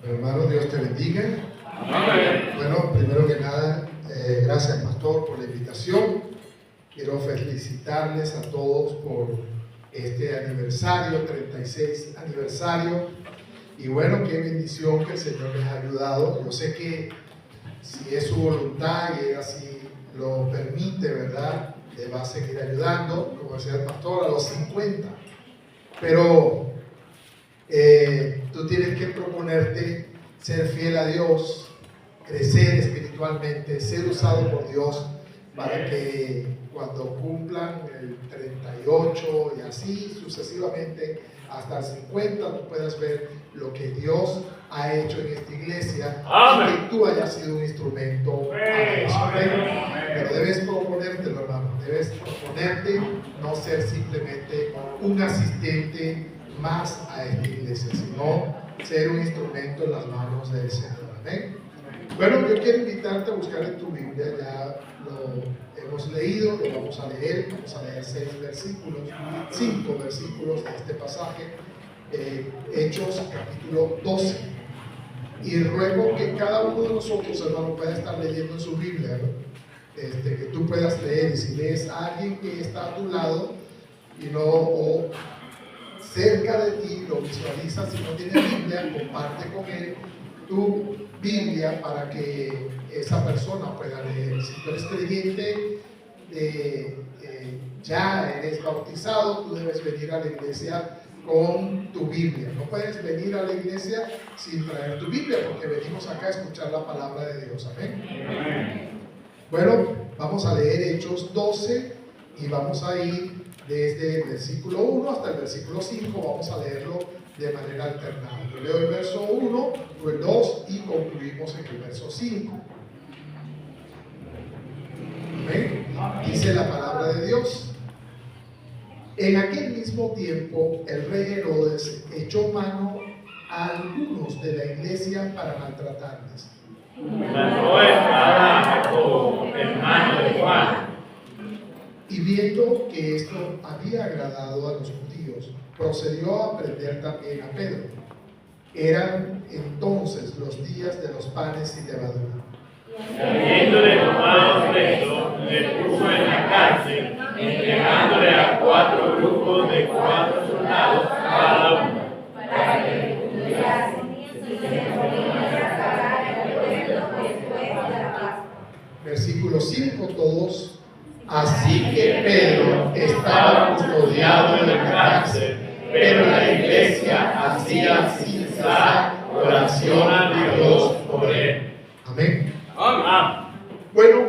Hermano, Dios te bendiga. Amén. Bueno, primero que nada, gracias, pastor, por la invitación. Quiero felicitarles a todos por este aniversario, 36 aniversario. Y bueno, qué bendición que el Señor les ha ayudado. Yo sé que si es su voluntad y así lo permite, ¿verdad?, le va a seguir ayudando, como decía el pastor, a los 50. Pero tú tienes que proponerte ser fiel a Dios, crecer espiritualmente, ser usado por Dios para que cuando cumplan el 38 y así sucesivamente hasta el 50 tú puedas ver lo que Dios ha hecho en esta iglesia. Amén. Y que tú hayas sido un instrumento para eso. Pero debes proponértelo, hermano. Debes proponerte no ser simplemente un asistente más a esta iglesia, sino ser un instrumento en las manos del Señor. Amén. Bueno, yo quiero invitarte a buscar en tu Biblia, ya lo hemos leído, lo vamos a leer 5 versículos de este pasaje, Hechos capítulo 12. Y ruego que cada uno de nosotros, hermano, pueda estar leyendo en su Biblia, ¿no? Que tú puedas leer, y si ves a alguien que está a tu lado y no, o cerca de ti, lo visualizas, si no tiene Biblia, comparte con él tu Biblia para que esa persona pueda leer. Si tú eres creyente, ya eres bautizado, tú debes venir a la iglesia con tu Biblia. No puedes venir a la iglesia sin traer tu Biblia, porque venimos acá a escuchar la palabra de Dios. Amén. Amén. Bueno, vamos a leer Hechos 12 y vamos a ir desde el versículo 1 hasta el versículo 5. Vamos a leerlo de manera alternada. Yo leo el verso 1, luego el 2 y concluimos en el verso 5. Amén. Dice la palabra de Dios. En aquel mismo tiempo, el rey Herodes echó mano a algunos de la iglesia para maltratarles. Mandó espada a Jacobo, hermano de Juan. Y viendo que esto había agradado a los judíos, procedió a prender también a Pedro. Eran entonces los días de los panes sin levadura. Y habiéndole tomado preso, le puso en la cárcel, entregándole a 4 grupos de 4 soldados cada uno, para que le cuidasen y se podían sacar el pueblo después de la paz. Versículo 5, todos. Así que Pedro estaba custodiado en la cárcel, pero la iglesia hacía sin cesar oración a Dios por él. Amén. Amén. Bueno,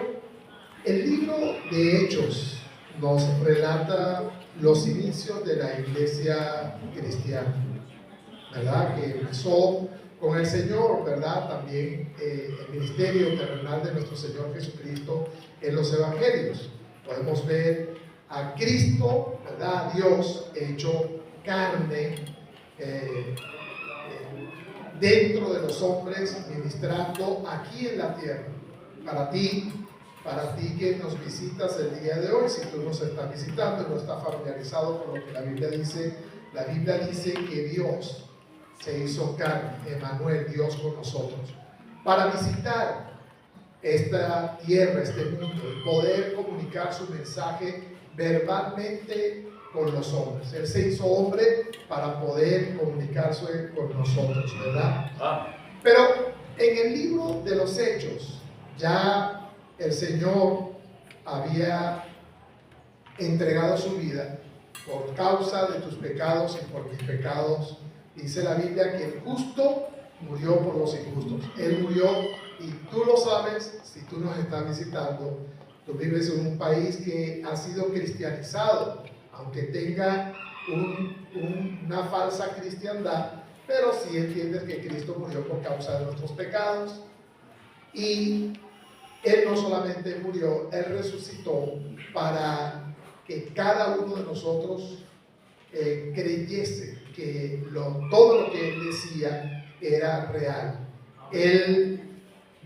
el libro de Hechos nos relata los inicios de la iglesia cristiana, ¿verdad? Que empezó con el Señor, ¿verdad? También el ministerio terrenal de nuestro Señor Jesucristo en los evangelios. Podemos ver a Cristo, ¿verdad? A Dios hecho carne dentro de los hombres, ministrando aquí en la tierra. Para ti que nos visitas el día de hoy, si tú nos estás visitando y no estás familiarizado con lo que la Biblia dice que Dios se hizo carne, Emmanuel, Dios con nosotros, para visitar esta tierra, este mundo, y poder comunicar su mensaje verbalmente con los hombres. Él se hizo hombre para poder comunicarse con nosotros, ¿verdad? Pero en el libro de los Hechos, ya el Señor había entregado su vida por causa de tus pecados y por mis pecados. Dice la Biblia que el justo murió por los injustos. Él murió, y tú lo sabes si tú nos estás visitando. Tú vives en un país que ha sido cristianizado, aunque tenga una falsa cristiandad, pero sí entiendes que Cristo murió por causa de nuestros pecados. Y Él no solamente murió, Él resucitó para que cada uno de nosotros creyese que todo lo que Él decía era real. Él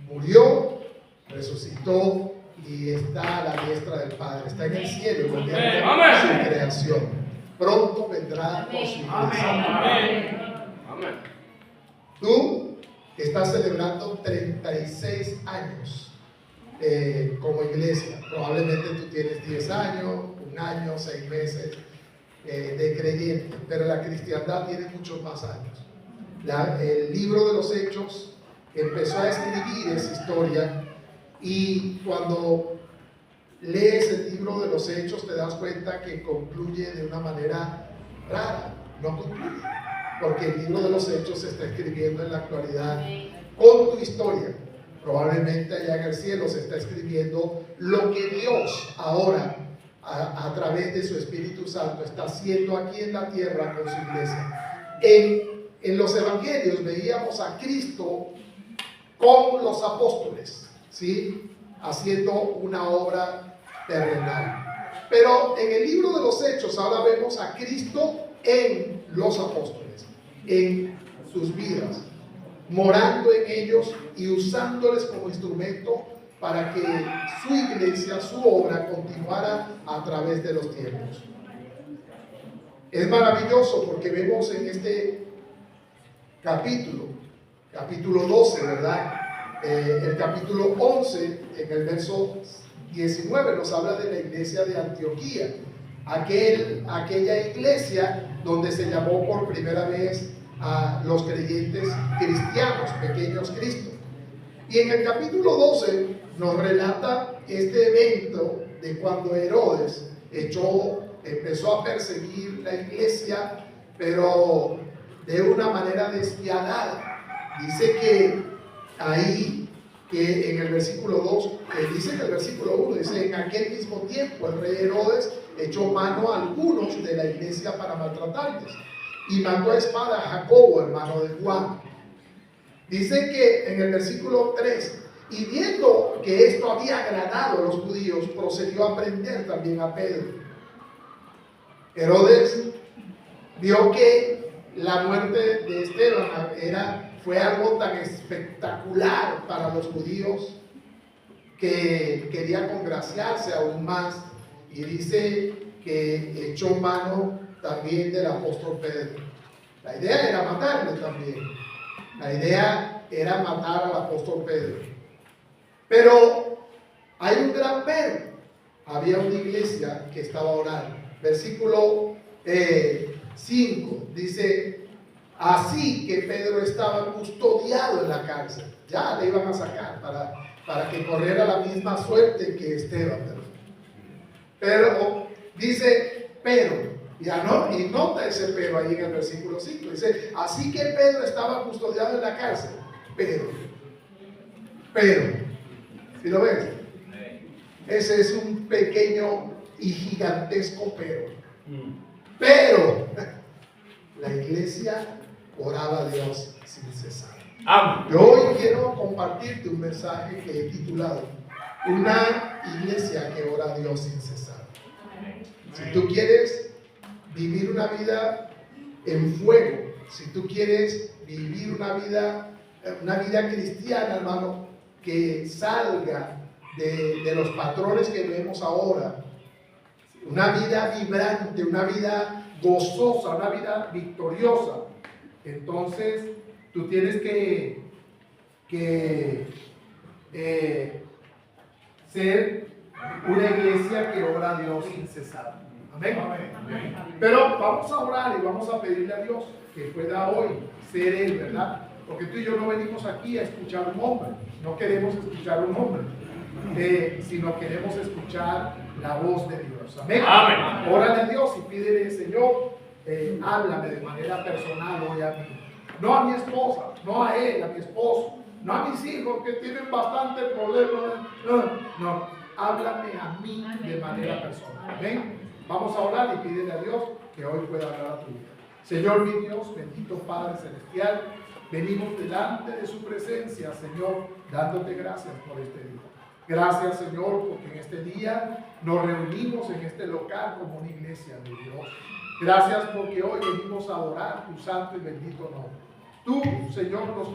murió, resucitó y está a la diestra del Padre, está en el cielo, gobierna su creación. Pronto vendrá por su iglesia. Tú está celebrando 36 años como iglesia. Probablemente tú tienes 10 años, 1 año, 6 meses de creyente, pero la cristiandad tiene muchos más años. El libro de los Hechos empezó a escribir esa historia, y cuando lees el libro de los Hechos te das cuenta que concluye de una manera rara. No concluye, porque el libro de los Hechos se está escribiendo en la actualidad con tu historia. Probablemente allá en el cielo se está escribiendo lo que Dios ahora a través de su Espíritu Santo está haciendo aquí en la tierra con su iglesia. En los evangelios veíamos a Cristo con los apóstoles, ¿sí?, haciendo una obra terrenal. Pero en el libro de los Hechos ahora vemos a Cristo en los apóstoles, en sus vidas, morando en ellos y usándoles como instrumento para que su iglesia, su obra continuara a través de los tiempos. Es maravilloso porque vemos en este capítulo 12, ¿verdad? El capítulo 11, en el verso 19, nos habla de la iglesia de Antioquía, aquella iglesia donde se llamó por primera vez a los creyentes cristianos, pequeños Cristos. Y en el capítulo 12 nos relata este evento de cuando Herodes empezó a perseguir la iglesia, pero de una manera despiadada. Dice que ahí, que en el versículo 2, dice en el versículo 1, dice: en aquel mismo tiempo el rey Herodes echó mano a algunos de la iglesia para maltratarles, y mató a espada a Jacobo, hermano de Juan. Dice que en el versículo 3, y viendo que esto había agradado a los judíos, procedió a prender también a Pedro. Herodes vio que la muerte de Esteban fue algo tan espectacular para los judíos que quería congraciarse aún más, y dice que echó mano también del apóstol Pedro. La idea era matarle también. La idea era matar al apóstol Pedro. Pero hay un gran pero. Había una iglesia que estaba orando. Versículo 5 dice: así que Pedro estaba custodiado en la cárcel. Ya le iban a sacar para que corriera la misma suerte que Esteban. Pero dice: pero, y nota ese pero ahí en el versículo 5. Dice: así que Pedro estaba custodiado en la cárcel. Pero, ¿sí lo ves? Ese es un pequeño y gigantesco pero la iglesia oraba a Dios sin cesar. Amén. Yo hoy quiero compartirte un mensaje que he titulado: una iglesia que ora a Dios sin cesar. Si tú quieres vivir una vida en fuego, si tú quieres vivir una vida cristiana, hermano, que salga de los patrones que vemos ahora, una vida vibrante, una vida gozosa, una vida victoriosa, entonces tú tienes que ser una iglesia que ora a Dios sin cesar. Amén. Pero vamos a orar y vamos a pedirle a Dios que pueda hoy ser Él, ¿verdad? Porque tú y yo no venimos aquí a escuchar un hombre, no queremos escuchar un hombre, sino queremos escuchar la voz de Dios. Amén. Amén. Órale a Dios y pídele: Señor, háblame de manera personal hoy a mí. No a mi esposa, no a él, a mi esposo, no a mis hijos que tienen bastante problemas. No, háblame a mí de manera personal. Amén. Vamos a orar y pídele a Dios que hoy pueda hablar a tu vida. Señor mi Dios, bendito Padre Celestial, venimos delante de su presencia, Señor, dándote gracias por este día. Gracias, Señor, porque en este día nos reunimos en este local como una iglesia de Dios. Gracias porque hoy venimos a adorar tu santo y bendito nombre. Tú, Señor, nos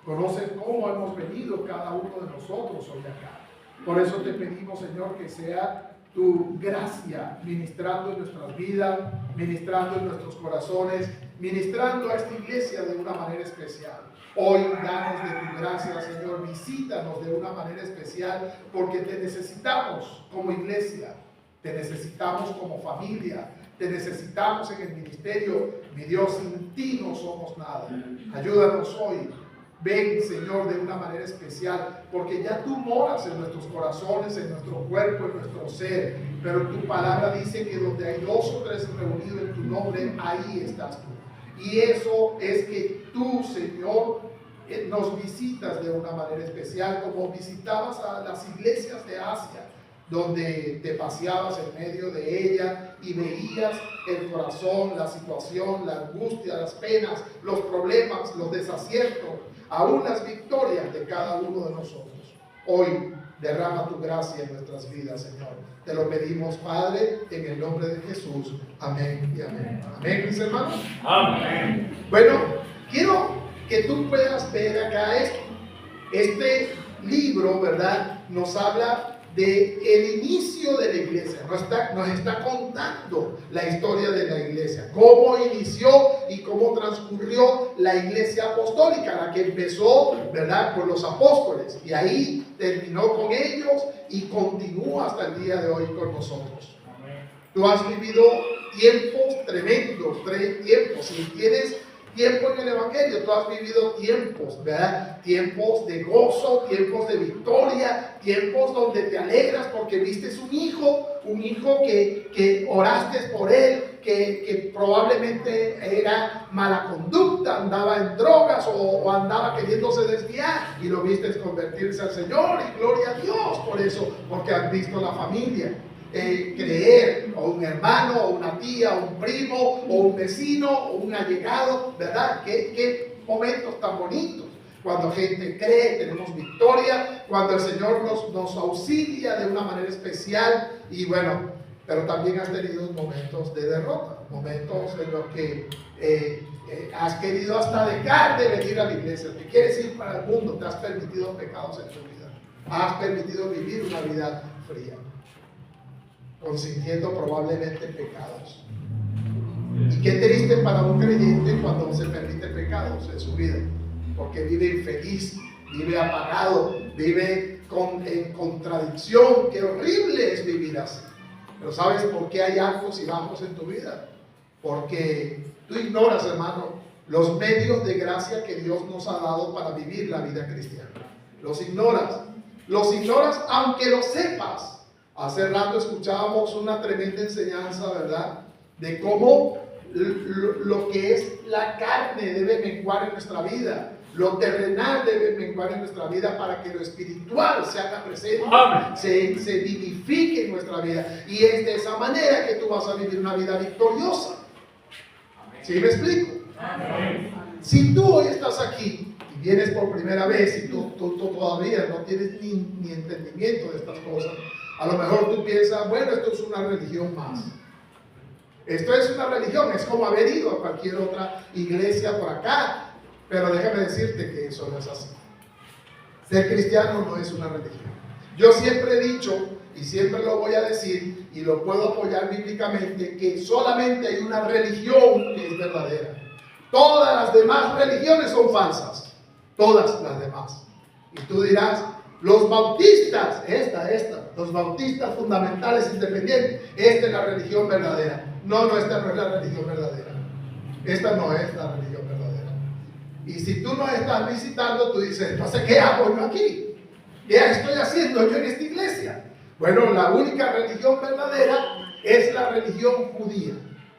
conoces cómo hemos venido cada uno de nosotros hoy acá. Por eso te pedimos, Señor, que sea tu gracia ministrando en nuestras vidas, ministrando en nuestros corazones, ministrando a esta iglesia de una manera especial. Hoy danos de tu gracia, Señor, visítanos de una manera especial, porque te necesitamos como iglesia, te necesitamos como familia, te necesitamos en el ministerio. Mi Dios, sin ti no somos nada. Ayúdanos hoy. Ven, Señor, de una manera especial, porque ya tú moras en nuestros corazones, en nuestro cuerpo, en nuestro ser. Pero tu palabra dice que donde hay 2 o 3 reunidos en tu nombre, ahí estás tú. Y eso es que tú, Señor, nos visitas de una manera especial, como visitabas a las iglesias de Asia, donde te paseabas en medio de ella y veías el corazón, la situación, la angustia, las penas, los problemas, los desaciertos, aún las victorias de cada uno de nosotros. Hoy derrama tu gracia en nuestras vidas, Señor. Te lo pedimos, Padre, en el nombre de Jesús. Amén y amén. Amén, mis hermanos. Amén. Bueno, quiero que tú puedas ver acá esto. Este libro, ¿verdad?, nos habla de el inicio de la iglesia. Nos está contando la historia de la iglesia, cómo inició y cómo transcurrió la iglesia apostólica, la que empezó, ¿verdad?, con los apóstoles, y ahí terminó con ellos y continúa hasta el día de hoy con nosotros. Tú has vivido tiempos tremendos, tiempos. Si tienes tiempo en el Evangelio, tú has vivido tiempos, ¿verdad? Tiempos de gozo, tiempos de victoria, tiempos donde te alegras porque viste un hijo que oraste por él, que probablemente era mala conducta, andaba en drogas o andaba queriéndose desviar, y lo viste convertirse al Señor, y gloria a Dios por eso, porque has visto la familia creer, o un hermano, o una tía, o un primo, o un vecino, o un allegado, ¿verdad? Qué momentos tan bonitos. Cuando gente cree, tenemos victoria, cuando el Señor nos auxilia de una manera especial. Y bueno, pero también has tenido momentos de derrota, momentos en los que has querido hasta dejar de venir a la iglesia, te quieres ir para el mundo, te has permitido pecados en tu vida, has permitido vivir una vida fría, consintiendo probablemente pecados. Y qué triste para un creyente cuando se permite pecados en su vida, porque vive infeliz, vive apagado, vive en contradicción. Qué horrible es vivir así. Pero ¿sabes por qué hay altos y bajos en tu vida? Porque tú ignoras, hermano, los medios de gracia que Dios nos ha dado para vivir la vida cristiana. Los ignoras aunque lo sepas. Hace rato escuchábamos una tremenda enseñanza, ¿verdad?, de cómo lo que es la carne debe menguar en nuestra vida, lo terrenal debe menguar en nuestra vida para que lo espiritual se haga presente, se vivifique en nuestra vida. Y es de esa manera que tú vas a vivir una vida victoriosa. ¿Sí me explico? Amén. Si tú hoy estás aquí y vienes por primera vez y tú todavía no tienes ni entendimiento de estas cosas, a lo mejor tú piensas, bueno, esto es una religión más. Esto es una religión, es como haber ido a cualquier otra iglesia por acá. Pero déjame decirte que eso no es así. Ser cristiano no es una religión. Yo siempre he dicho, y siempre lo voy a decir, y lo puedo apoyar bíblicamente, que solamente hay una religión que es verdadera. Todas las demás religiones son falsas. Todas las demás. Y tú dirás, los bautistas, los bautistas fundamentales independientes, esta es la religión verdadera. No, esta no es la religión verdadera. Esta no es la religión verdadera. Y si tú no estás visitando, tú dices, entonces, ¿qué hago yo aquí? ¿Qué estoy haciendo yo en esta iglesia? Bueno, la única religión verdadera es la religión judía.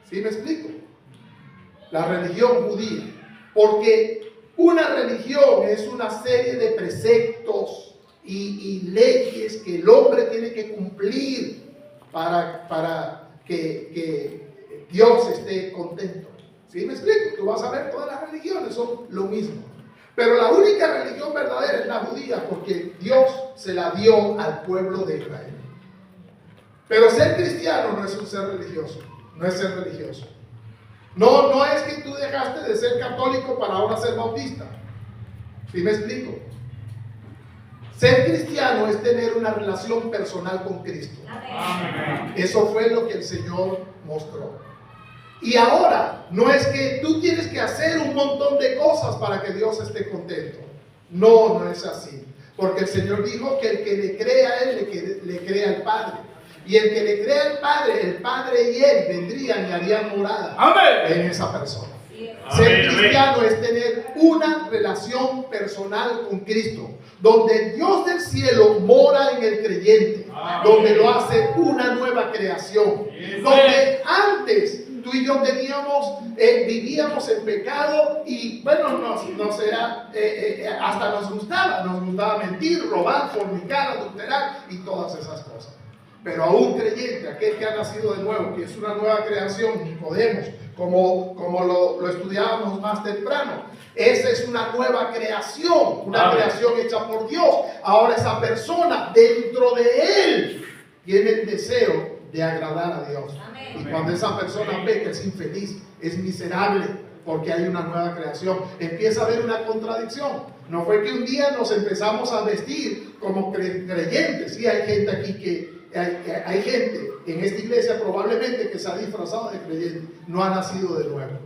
¿Sí me explico? La religión judía. Porque una religión es una serie de preceptos y leyes que el hombre tiene que cumplir para que Dios esté contento. ¿Sí me explico? Tú vas a ver, todas las religiones son lo mismo. Pero la única religión verdadera es la judía, porque Dios se la dio al pueblo de Israel. Pero ser cristiano no es un ser religioso. No es ser religioso. No es que tú dejaste de ser católico para ahora ser bautista. ¿Sí me explico? Ser cristiano es tener una relación personal con Cristo. Amén. Eso fue lo que el Señor mostró. Y ahora, no es que tú tienes que hacer un montón de cosas para que Dios esté contento. No, no es así. Porque el Señor dijo que el que le crea a Él, le crea al Padre. Y el que le crea al Padre, el Padre y Él vendrían y harían morada. Amén. En esa persona. Amén, Ser cristiano es tener una relación personal con Cristo, donde el Dios del cielo mora en el creyente, donde lo hace una nueva creación, donde antes tú y yo vivíamos en pecado y bueno, hasta nos gustaba mentir, robar, fornicar, adulterar y todas esas cosas. Pero a un creyente, aquel que ha nacido de nuevo, que es una nueva creación, Nicodemos, como lo estudiábamos más temprano, esa es una nueva creación, una creación hecha por Dios. Ahora esa persona dentro de él tiene el deseo de agradar a Dios. Y cuando esa persona ve que es infeliz, es miserable, porque hay una nueva creación, empieza a haber una contradicción. No fue que un día nos empezamos a vestir como creyentes. Sí, hay gente aquí hay gente en esta iglesia probablemente que se ha disfrazado de creyente, no ha nacido de nuevo.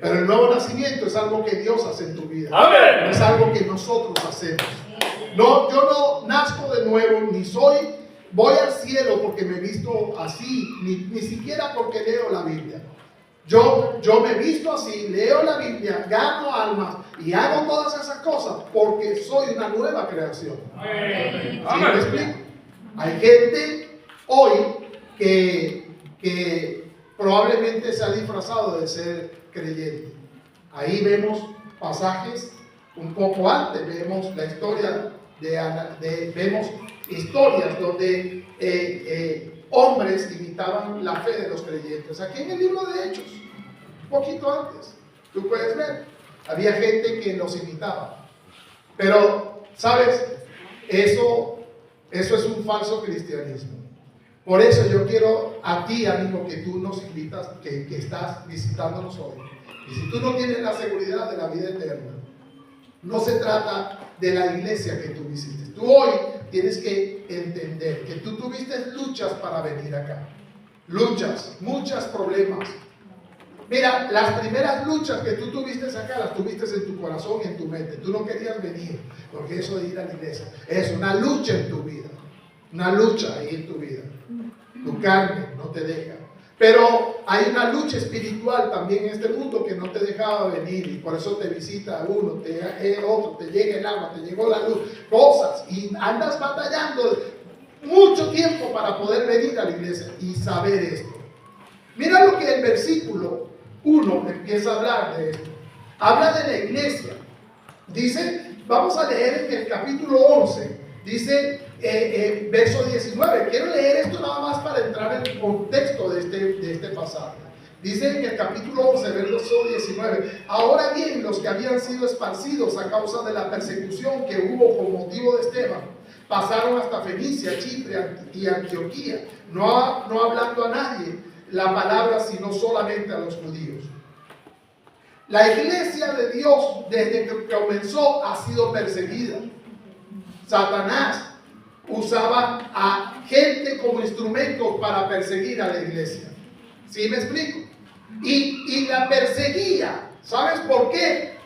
Pero el nuevo nacimiento es algo que Dios hace en tu vida. No es algo que nosotros hacemos. No, yo no nazco de nuevo, ni voy al cielo porque me he visto así, ni siquiera porque leo la Biblia. Yo me he visto así, leo la Biblia, gano almas y hago todas esas cosas porque soy una nueva creación. ¿Sí me explico? Hay gente hoy que probablemente se ha disfrazado de ser creyente. Ahí vemos pasajes un poco antes, vemos la historia vemos historias donde hombres imitaban la fe de los creyentes. Aquí en el libro de Hechos, un poquito antes, tú puedes ver, había gente que los imitaba. Pero, ¿sabes? Eso es un falso cristianismo. Por eso yo quiero a ti, amigo, que tú nos invitas, que estás visitándonos hoy. Y si tú no tienes la seguridad de la vida eterna, no se trata de la iglesia que tú visites. Tú hoy tienes que entender que tú tuviste luchas para venir acá. Luchas, muchos problemas. Mira, las primeras luchas que tú tuviste acá, las tuviste en tu corazón y en tu mente. Tú no querías venir, porque eso de ir a la iglesia es una lucha en tu vida. Una lucha ahí en tu vida. Tu carne no te deja. Pero hay una lucha espiritual también en este mundo que no te dejaba venir. Y por eso te visita uno, otro, te llega el agua, te llegó la luz. Cosas. Y andas batallando mucho tiempo para poder venir a la iglesia y saber esto. Mira lo que el versículo 1 empieza a hablar de esto. Habla de la iglesia. Dice, vamos a leer en el capítulo 11, dice verso 19. Quiero leer esto nada más para entrar en el contexto de este pasaje. Dice en el capítulo 11, verso 19: ahora bien, los que habían sido esparcidos a causa de la persecución que hubo por motivo de Esteban, pasaron hasta Fenicia, Chipre y Antioquía, no hablando a nadie la palabra, sino solamente a los judíos. La iglesia de Dios, desde que comenzó, ha sido perseguida. Satanás usaba a gente como instrumento para perseguir a la iglesia. ¿Sí me explico? Y la perseguía. ¿Sabes por qué?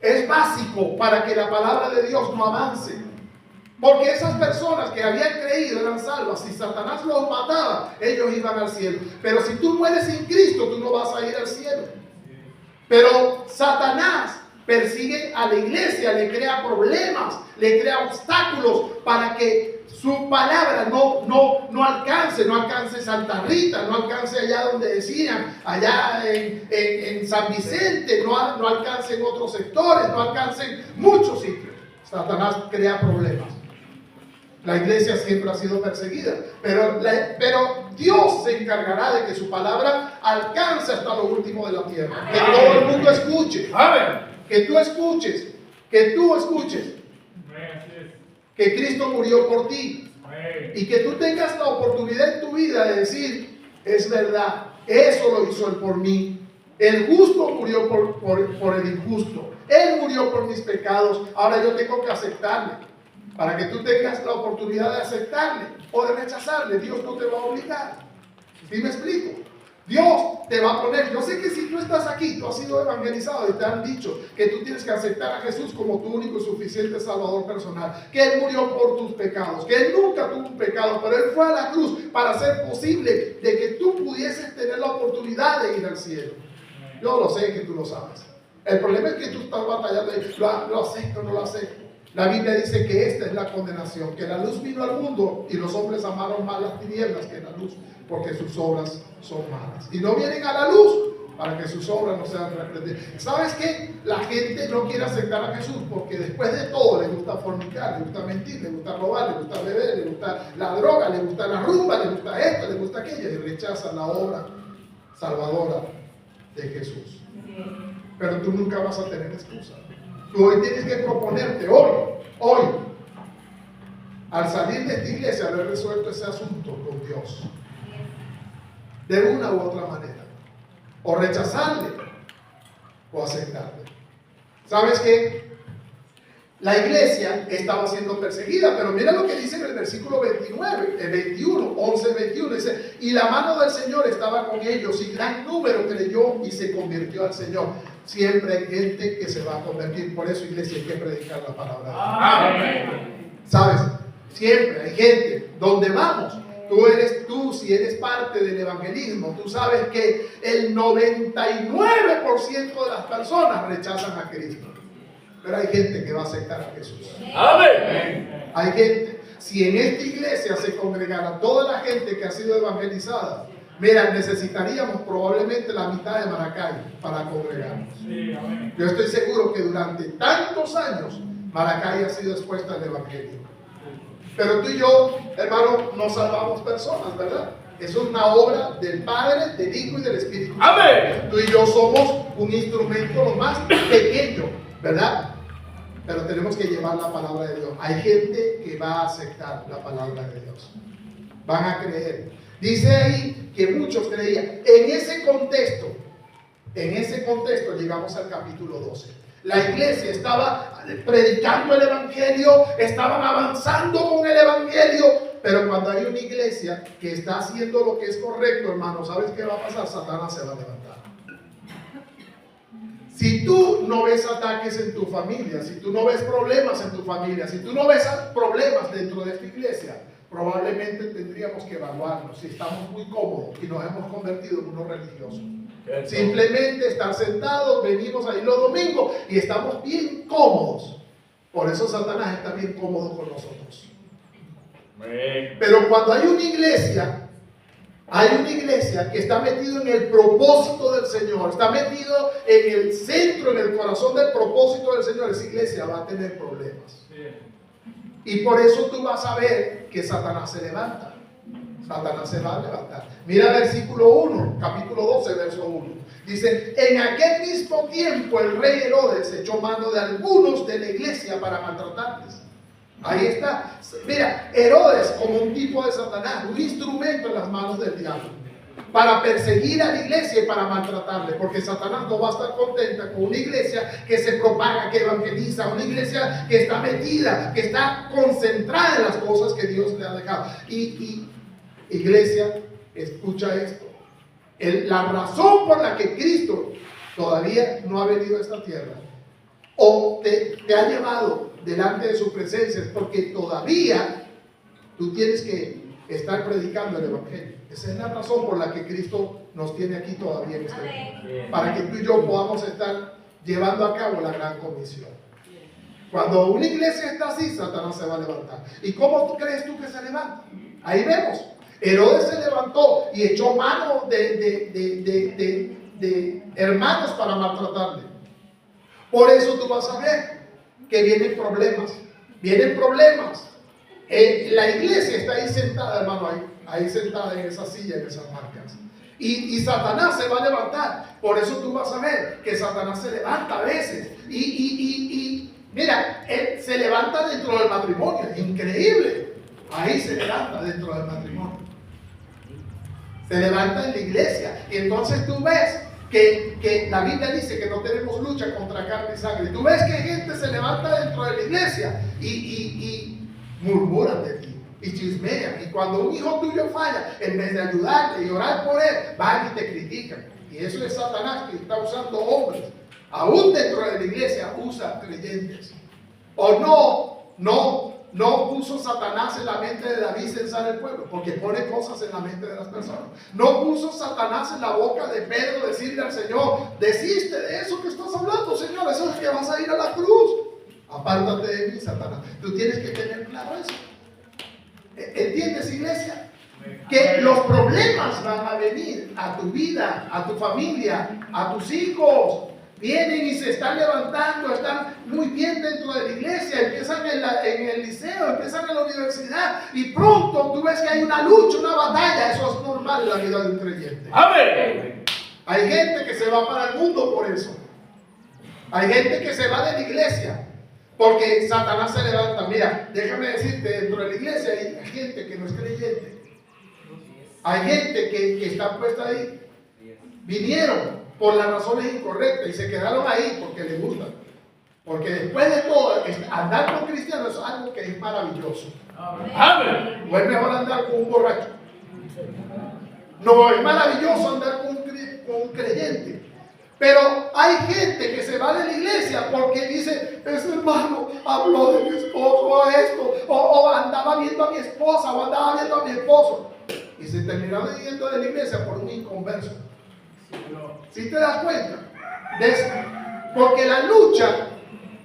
Es básico para que la palabra de Dios no avance. Porque esas personas que habían creído eran salvas. Si Satanás los mataba, ellos iban al cielo. Pero si tú mueres sin Cristo, tú no vas a ir al cielo. Pero Satanás persigue a la iglesia, le crea problemas, le crea obstáculos para que su palabra no alcance Santa Rita, no alcance allá donde decían, allá en San Vicente, no alcance en otros sectores, no alcance en muchos sitios. Satanás crea problemas. La iglesia siempre ha sido perseguida, pero Dios se encargará de que su palabra alcance hasta lo último de la tierra. Que todo el mundo escuche. Que tú escuches. Que Cristo murió por ti. Y que tú tengas la oportunidad en tu vida de decir, es verdad, eso lo hizo Él por mí. El justo murió por el injusto. Él murió por mis pecados. Ahora yo tengo que aceptarle. Para que tú tengas la oportunidad de aceptarle o de rechazarle. Dios no te va a obligar. ¿Sí me explico? Dios te va a poner. Yo sé que si tú estás aquí, tú has sido evangelizado y te han dicho que tú tienes que aceptar a Jesús como tu único y suficiente Salvador personal, que Él murió por tus pecados, que Él nunca tuvo un pecado, pero Él fue a la cruz para hacer posible de que tú pudieses tener la oportunidad de ir al cielo. Yo lo sé que tú lo sabes. El problema es que tú estás batallando y lo acepto, no lo acepto. La Biblia dice que esta es la condenación, que la luz vino al mundo y los hombres amaron más las tinieblas que la luz, porque sus obras son malas. Y no vienen a la luz para que sus obras no sean reprendidas. ¿Sabes qué? La gente no quiere aceptar a Jesús porque después de todo le gusta fornicar, le gusta mentir, le gusta robar, le gusta beber, le gusta la droga, le gusta la rumba, le gusta esto, le gusta aquello, y rechazan la obra salvadora de Jesús. Pero tú nunca vas a tener excusa. Tú hoy tienes que proponerte, hoy, al salir de esta iglesia, haber resuelto ese asunto con Dios. De una u otra manera. O rechazarle, o aceptarle. ¿Sabes qué? La iglesia estaba siendo perseguida, pero mira lo que dice en el versículo 29, el 21, 11, 21, dice, y la mano del Señor estaba con ellos, y gran número creyó y se convirtió al Señor. Siempre hay gente que se va a convertir, por eso, iglesia, hay que predicar la palabra de Dios. Amén. ¿Sabes? Siempre hay gente, donde vamos, tú si eres parte del evangelismo, tú sabes que el 99% de las personas rechazan a Cristo. Pero hay gente que va a aceptar a Jesús. Amén. Hay gente, si en esta iglesia se congregara toda la gente que ha sido evangelizada, mira, necesitaríamos probablemente la mitad de Maracay para congregarnos. Yo estoy seguro que durante tantos años Maracay ha sido expuesta al evangelio. Pero tú y yo, hermano, no salvamos personas, ¿verdad? Eso es una obra del Padre, del Hijo y del Espíritu. Amén. Tú y yo somos un instrumento lo más pequeño, ¿verdad? Pero tenemos que llevar la palabra de Dios. Hay gente que va a aceptar la palabra de Dios. Van a creer. Dice ahí que muchos creían. En ese contexto llegamos al capítulo 12. La iglesia estaba predicando el evangelio, estaban avanzando con el evangelio, pero cuando hay una iglesia que está haciendo lo que es correcto, hermano, ¿sabes qué va a pasar? Satanás se va a levantar. Si tú no ves ataques en tu familia, si tú no ves problemas en tu familia, si tú no ves problemas dentro de esta iglesia, probablemente tendríamos que evaluarnos si estamos muy cómodos y nos hemos convertido en unos religiosos. Simplemente estar sentados, venimos ahí los domingos y estamos bien cómodos. Por eso Satanás está bien cómodo con nosotros. Pero cuando hay una iglesia que está metido en el propósito del Señor, está metido en el centro, en el corazón del propósito del Señor, esa iglesia va a tener problemas. Y por eso tú vas a ver que Satanás se levanta. Satanás se va a levantar. Mira versículo 1, capítulo 12, verso 1. Dice, en aquel mismo tiempo el rey Herodes echó mano de algunos de la iglesia para maltratarles. Ahí está. Mira, Herodes como un tipo de Satanás, un instrumento en las manos del diablo, para perseguir a la iglesia y para maltratarle, porque Satanás no va a estar contenta con una iglesia que se propaga, que evangeliza, una iglesia que está metida, que está concentrada en las cosas que Dios le ha dejado. Y iglesia, escucha esto. La razón por la que Cristo todavía no ha venido a esta tierra o te ha llevado delante de su presencia es porque todavía tú tienes que estar predicando el evangelio. Esa es la razón por la que Cristo nos tiene aquí todavía en este mundo, para que tú y yo podamos estar llevando a cabo la gran comisión. Cuando una iglesia está así, Satanás se va a levantar. ¿Y cómo crees tú que se levanta? Ahí vemos. Herodes se levantó y echó mano de hermanos para maltratarle. Por eso tú vas a ver que vienen problemas. Vienen problemas. La iglesia está ahí sentada, hermano, ahí sentada en esa silla, en esas marcas. Y Satanás se va a levantar. Por eso tú vas a ver que Satanás se levanta a veces. Y mira, él se levanta dentro del matrimonio. Increíble. Ahí se levanta dentro del matrimonio. Se levanta en la iglesia. Y entonces tú ves que la Biblia dice que no tenemos lucha contra carne y sangre. Tú ves que gente se levanta dentro de la iglesia y murmuran de ti. y chismean. Y cuando un hijo tuyo falla, en vez de ayudarle y orar por él, van y te critican. Y eso es Satanás, que está usando hombres. Aún dentro de la iglesia usa creyentes. O no puso Satanás en la mente de David censar el pueblo, porque pone cosas en la mente de las personas. No puso Satanás en la boca de Pedro decirle al Señor: desiste de eso que estás hablando, Señor, eso es que vas a ir a la cruz. Apártate de mí, Satanás. Tú tienes que tener claro eso. ¿Entiendes, iglesia? Que los problemas van a venir a tu vida, a tu familia, a tus hijos. Vienen y se están levantando, están muy bien dentro de la iglesia, empiezan en el liceo, empiezan en la universidad, y pronto tú ves que hay una lucha, una batalla. Eso es normal en la vida de un creyente. Amén. Hay gente que se va para el mundo por eso. Hay gente que se va de la iglesia porque Satanás se levanta. Mira, déjame decirte, dentro de la iglesia hay gente que no es creyente. Hay gente que está puesta ahí. Vinieron por las razones incorrectas y se quedaron ahí porque les gusta. Porque después de todo, andar con cristianos es algo que es maravilloso. Amén. No es mejor andar con un borracho. No es maravilloso andar con un creyente. Pero hay gente que se va de la iglesia porque dice: ese hermano habló de mi esposo o esto, o andaba viendo a mi esposa, o andaba viendo a mi esposo. Y se terminaron yendo de la iglesia por un inconverso. ¿Sí te das cuenta de eso? Porque la lucha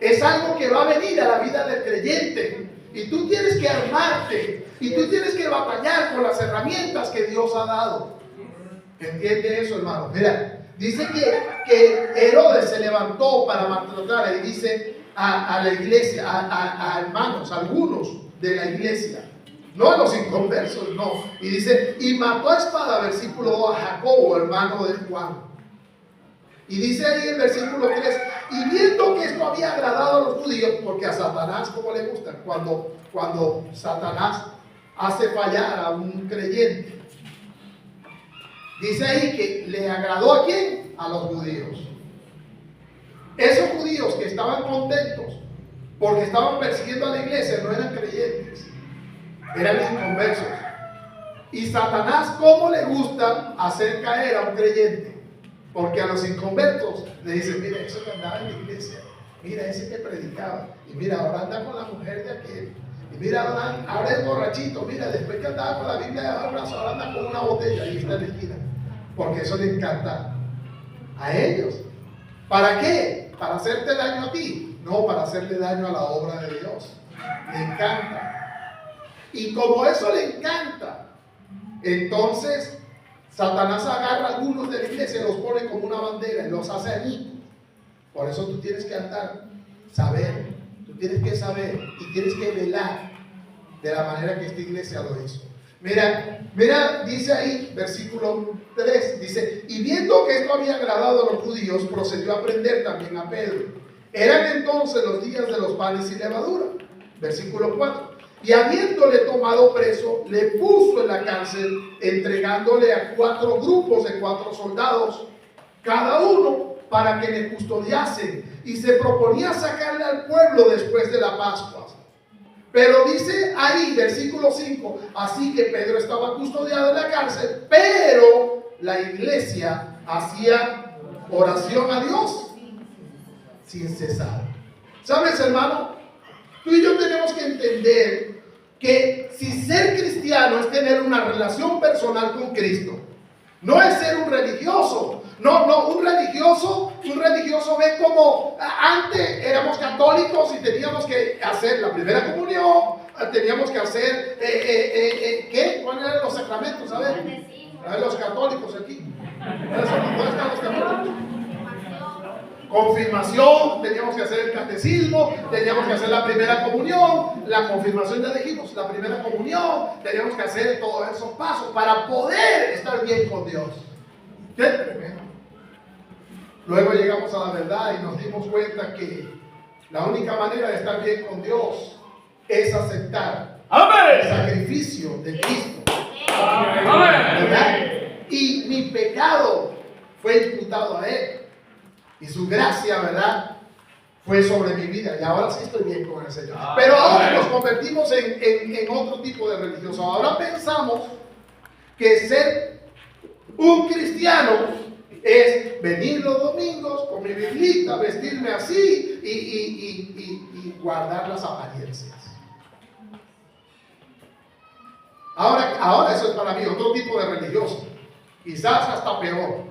es algo que va a venir a la vida del creyente. Y tú tienes que armarte. Y tú tienes que batallar con las herramientas que Dios ha dado. ¿Entiende eso, hermano? Mira, dice que Herodes se levantó para maltratar, y dice a la iglesia, a hermanos, a algunos de la iglesia. No a los inconversos, no. Y dice: y mató a espada, versículo 2, a Jacobo, hermano de Juan. Y dice ahí en versículo 3: y viendo que esto había agradado a los judíos, porque a Satanás, como le gusta, cuando Satanás hace fallar a un creyente, dice ahí que le agradó ¿a quién? A los judíos. Esos judíos que estaban contentos porque estaban persiguiendo a la iglesia no eran creyentes, eran inconversos. Y Satanás, ¿cómo le gusta hacer caer a un creyente? Porque a los inconversos le dicen: mira, eso que andaba en la iglesia, mira, ese que predicaba, y mira, ahora anda con la mujer de aquel, y mira, ahora es borrachito, mira, después que andaba con la Biblia debajo del brazo, ahora anda con una botella, ahí está en la esquina. Porque eso le encanta a ellos. ¿Para qué? ¿Para hacerte daño a ti? No, para hacerle daño a la obra de Dios. Le encanta. Y como eso le encanta, entonces Satanás agarra a algunos de la iglesia y los pone como una bandera y los hace añicos. Por eso tú tienes que andar, saber, tú tienes que saber y tienes que velar de la manera que esta iglesia lo hizo. Mira, dice ahí, versículo 3, dice: y viendo que esto había agradado a los judíos, procedió a prender también a Pedro. Eran entonces los días de los panes sin levadura. Versículo 4. Y habiéndole tomado preso, le puso en la cárcel, entregándole a 4 grupos de 4 soldados, cada uno, para que le custodiasen, y se proponía sacarle al pueblo después de la Pascua. Pero dice ahí, versículo 5, así que Pedro estaba custodiado en la cárcel, pero la iglesia hacía oración a Dios sin cesar. ¿Sabes, hermano? Tú y yo tenemos que entender que si ser cristiano es tener una relación personal con Cristo, no es ser un religioso. No, un religioso ve como antes éramos católicos y teníamos que hacer la primera comunión, teníamos que hacer, ¿qué? ¿Cuáles eran los sacramentos? A ver, los católicos aquí. ¿Dónde están los católicos? Confirmación, teníamos que hacer el catecismo, teníamos que hacer la primera comunión, la confirmación ya dijimos, la primera comunión, teníamos que hacer todos esos pasos para poder estar bien con Dios. ¡Qué tremendo! Luego llegamos a la verdad y nos dimos cuenta que la única manera de estar bien con Dios es aceptar el sacrificio de Cristo. ¿Verdad? Y mi pecado fue imputado a Él. Y su gracia, ¿verdad?, fue sobre mi vida y ahora sí estoy bien con el Señor. Pero ahora nos convertimos en otro tipo de religiosos. Ahora pensamos que ser un cristiano es venir los domingos con mi biblita, vestirme así y guardar las apariencias. Ahora eso es para mí otro tipo de religioso, quizás hasta peor,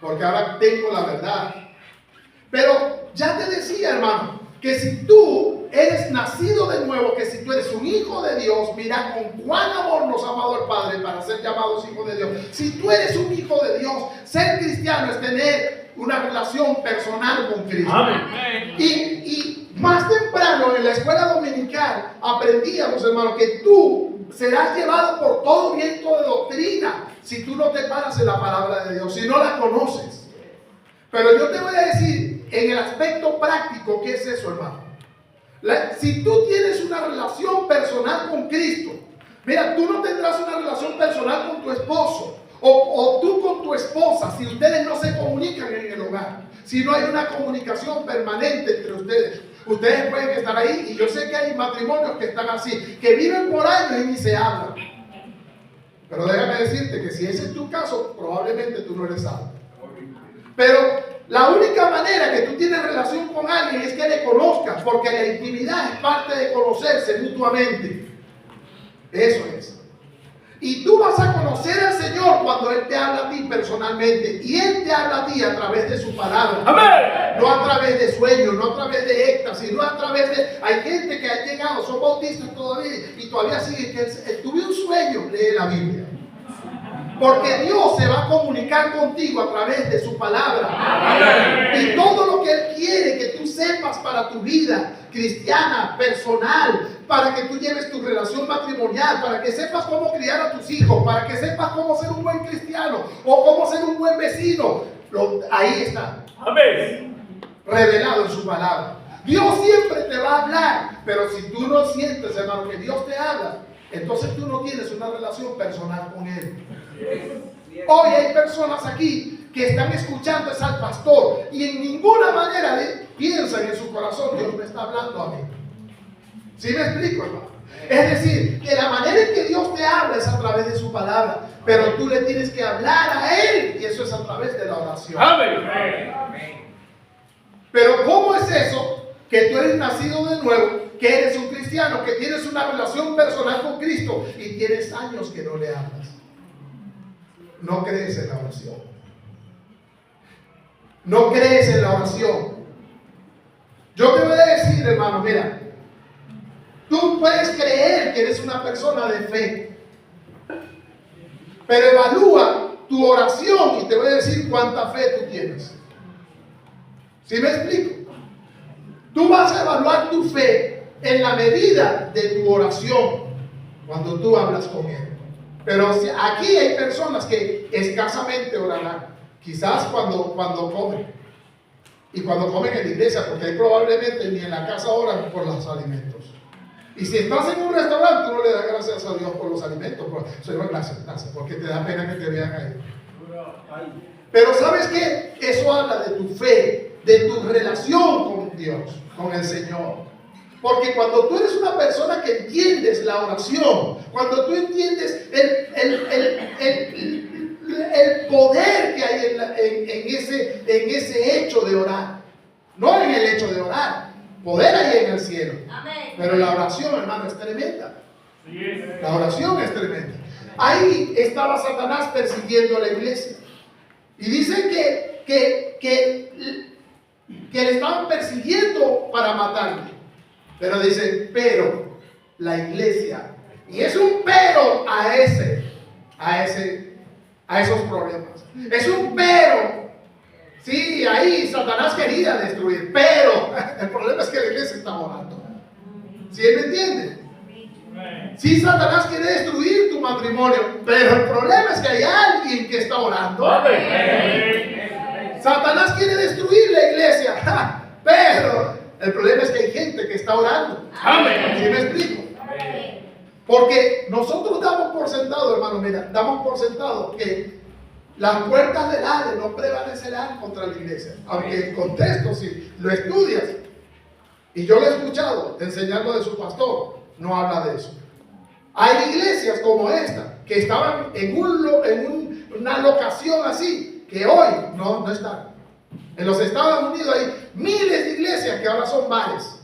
porque ahora tengo la verdad. Pero ya te decía, hermano, que si tú eres nacido de nuevo, que si tú eres un hijo de Dios, mira con cuán amor nos ha amado el Padre para ser llamados hijos de Dios. Si tú eres un hijo de Dios, ser cristiano es tener una relación personal con Cristo. Amén. Y más temprano en la escuela dominical aprendíamos, hermano, que tú serás llevado por todo viento de doctrina si tú no te paras en la palabra de Dios, si no la conoces. Pero yo te voy a decir en el aspecto práctico, ¿qué es eso, hermano? Si tú tienes una relación personal con Cristo, mira, tú no tendrás una relación personal con tu esposo o tú con tu esposa si ustedes no se comunican en el hogar, si no hay una comunicación permanente entre ustedes. Ustedes pueden estar ahí y yo sé que hay matrimonios que están así, que viven por años y ni se hablan. Pero déjame decirte que si ese es tu caso, probablemente tú no eres salvo. Pero la única manera que tú tienes relación con alguien es que le conozcas, porque la intimidad es parte de conocerse mutuamente. Eso es. Y tú vas a conocer al Señor cuando Él te habla a ti personalmente. Y Él te habla a ti a través de su palabra. Amén. No a través de sueños, no a través de éxtasis, no a través de... Hay gente que ha llegado, son bautistas todavía y todavía sigue que tuve un sueño, lee la Biblia. Porque Dios se va a comunicar contigo a través de su palabra. Amén. Y todo lo que Él quiere que tú sepas para tu vida cristiana, personal, para que tú lleves tu relación matrimonial, para que sepas cómo criar a tus hijos, para que sepas cómo ser un buen cristiano o cómo ser un buen vecino. Ahí está. Amén. Revelado en su palabra. Dios siempre te va a hablar, pero si tú no sientes, hermano, que Dios te habla, entonces tú no tienes una relación personal con Él. Hoy hay personas aquí que están escuchando al pastor y en ninguna manera piensan en su corazón, Dios me está hablando a mí. ¿Sí me explico, hermano? Es decir, que la manera en que Dios te habla es a través de su palabra, pero tú le tienes que hablar a Él y eso es a través de la oración. Amén. Pero ¿cómo es eso? Que tú eres nacido de nuevo, que eres un cristiano, que tienes una relación personal con Cristo y tienes años que no le hablas. No crees en la oración. No crees en la oración. Yo te voy a decir, hermano, mira, tú puedes creer que eres una persona de fe, pero evalúa tu oración y te voy a decir cuánta fe tú tienes. ¿Sí me explico? Tú vas a evaluar tu fe en la medida de tu oración cuando tú hablas con Él. Pero aquí hay personas que escasamente orarán, quizás cuando comen. Y cuando comen en la iglesia, porque ahí probablemente ni en la casa oran por los alimentos. Y si estás en un restaurante, tú no le das gracias a Dios por los alimentos. Señor, gracias, porque te da pena que te vean ahí. Pero ¿sabes qué? Eso habla de tu fe, de tu relación con Dios, con el Señor. Porque cuando tú eres una persona que entiendes la oración, cuando tú entiendes el poder que hay en ese hecho de orar, no en el hecho de orar, poder hay en el cielo. Amén. Pero la oración, hermano, es tremenda. La oración es tremenda. Ahí estaba Satanás persiguiendo a la iglesia. Y dice que le estaban persiguiendo para matarle. Pero dice, pero la iglesia, y es un pero a esos problemas. Es un pero. Sí, ahí Satanás quería destruir, pero el problema es que la iglesia está orando. ¿Sí me entiende? Sí, Satanás quiere destruir tu matrimonio, pero el problema es que hay alguien que está orando. Satanás quiere destruir la iglesia, pero el problema es que hay gente que está orando. Amén. ¿Sí me explico? Porque nosotros damos por sentado, hermano, mira, damos por sentado que Las puertas del Hades no prevalecerán contra la iglesia. Aunque el contexto, si lo estudias, y yo lo he escuchado enseñando de su pastor, no habla de eso. Hay iglesias como esta, que estaban en una locación así, que hoy no están. En los Estados Unidos hay miles de iglesias que ahora son bares.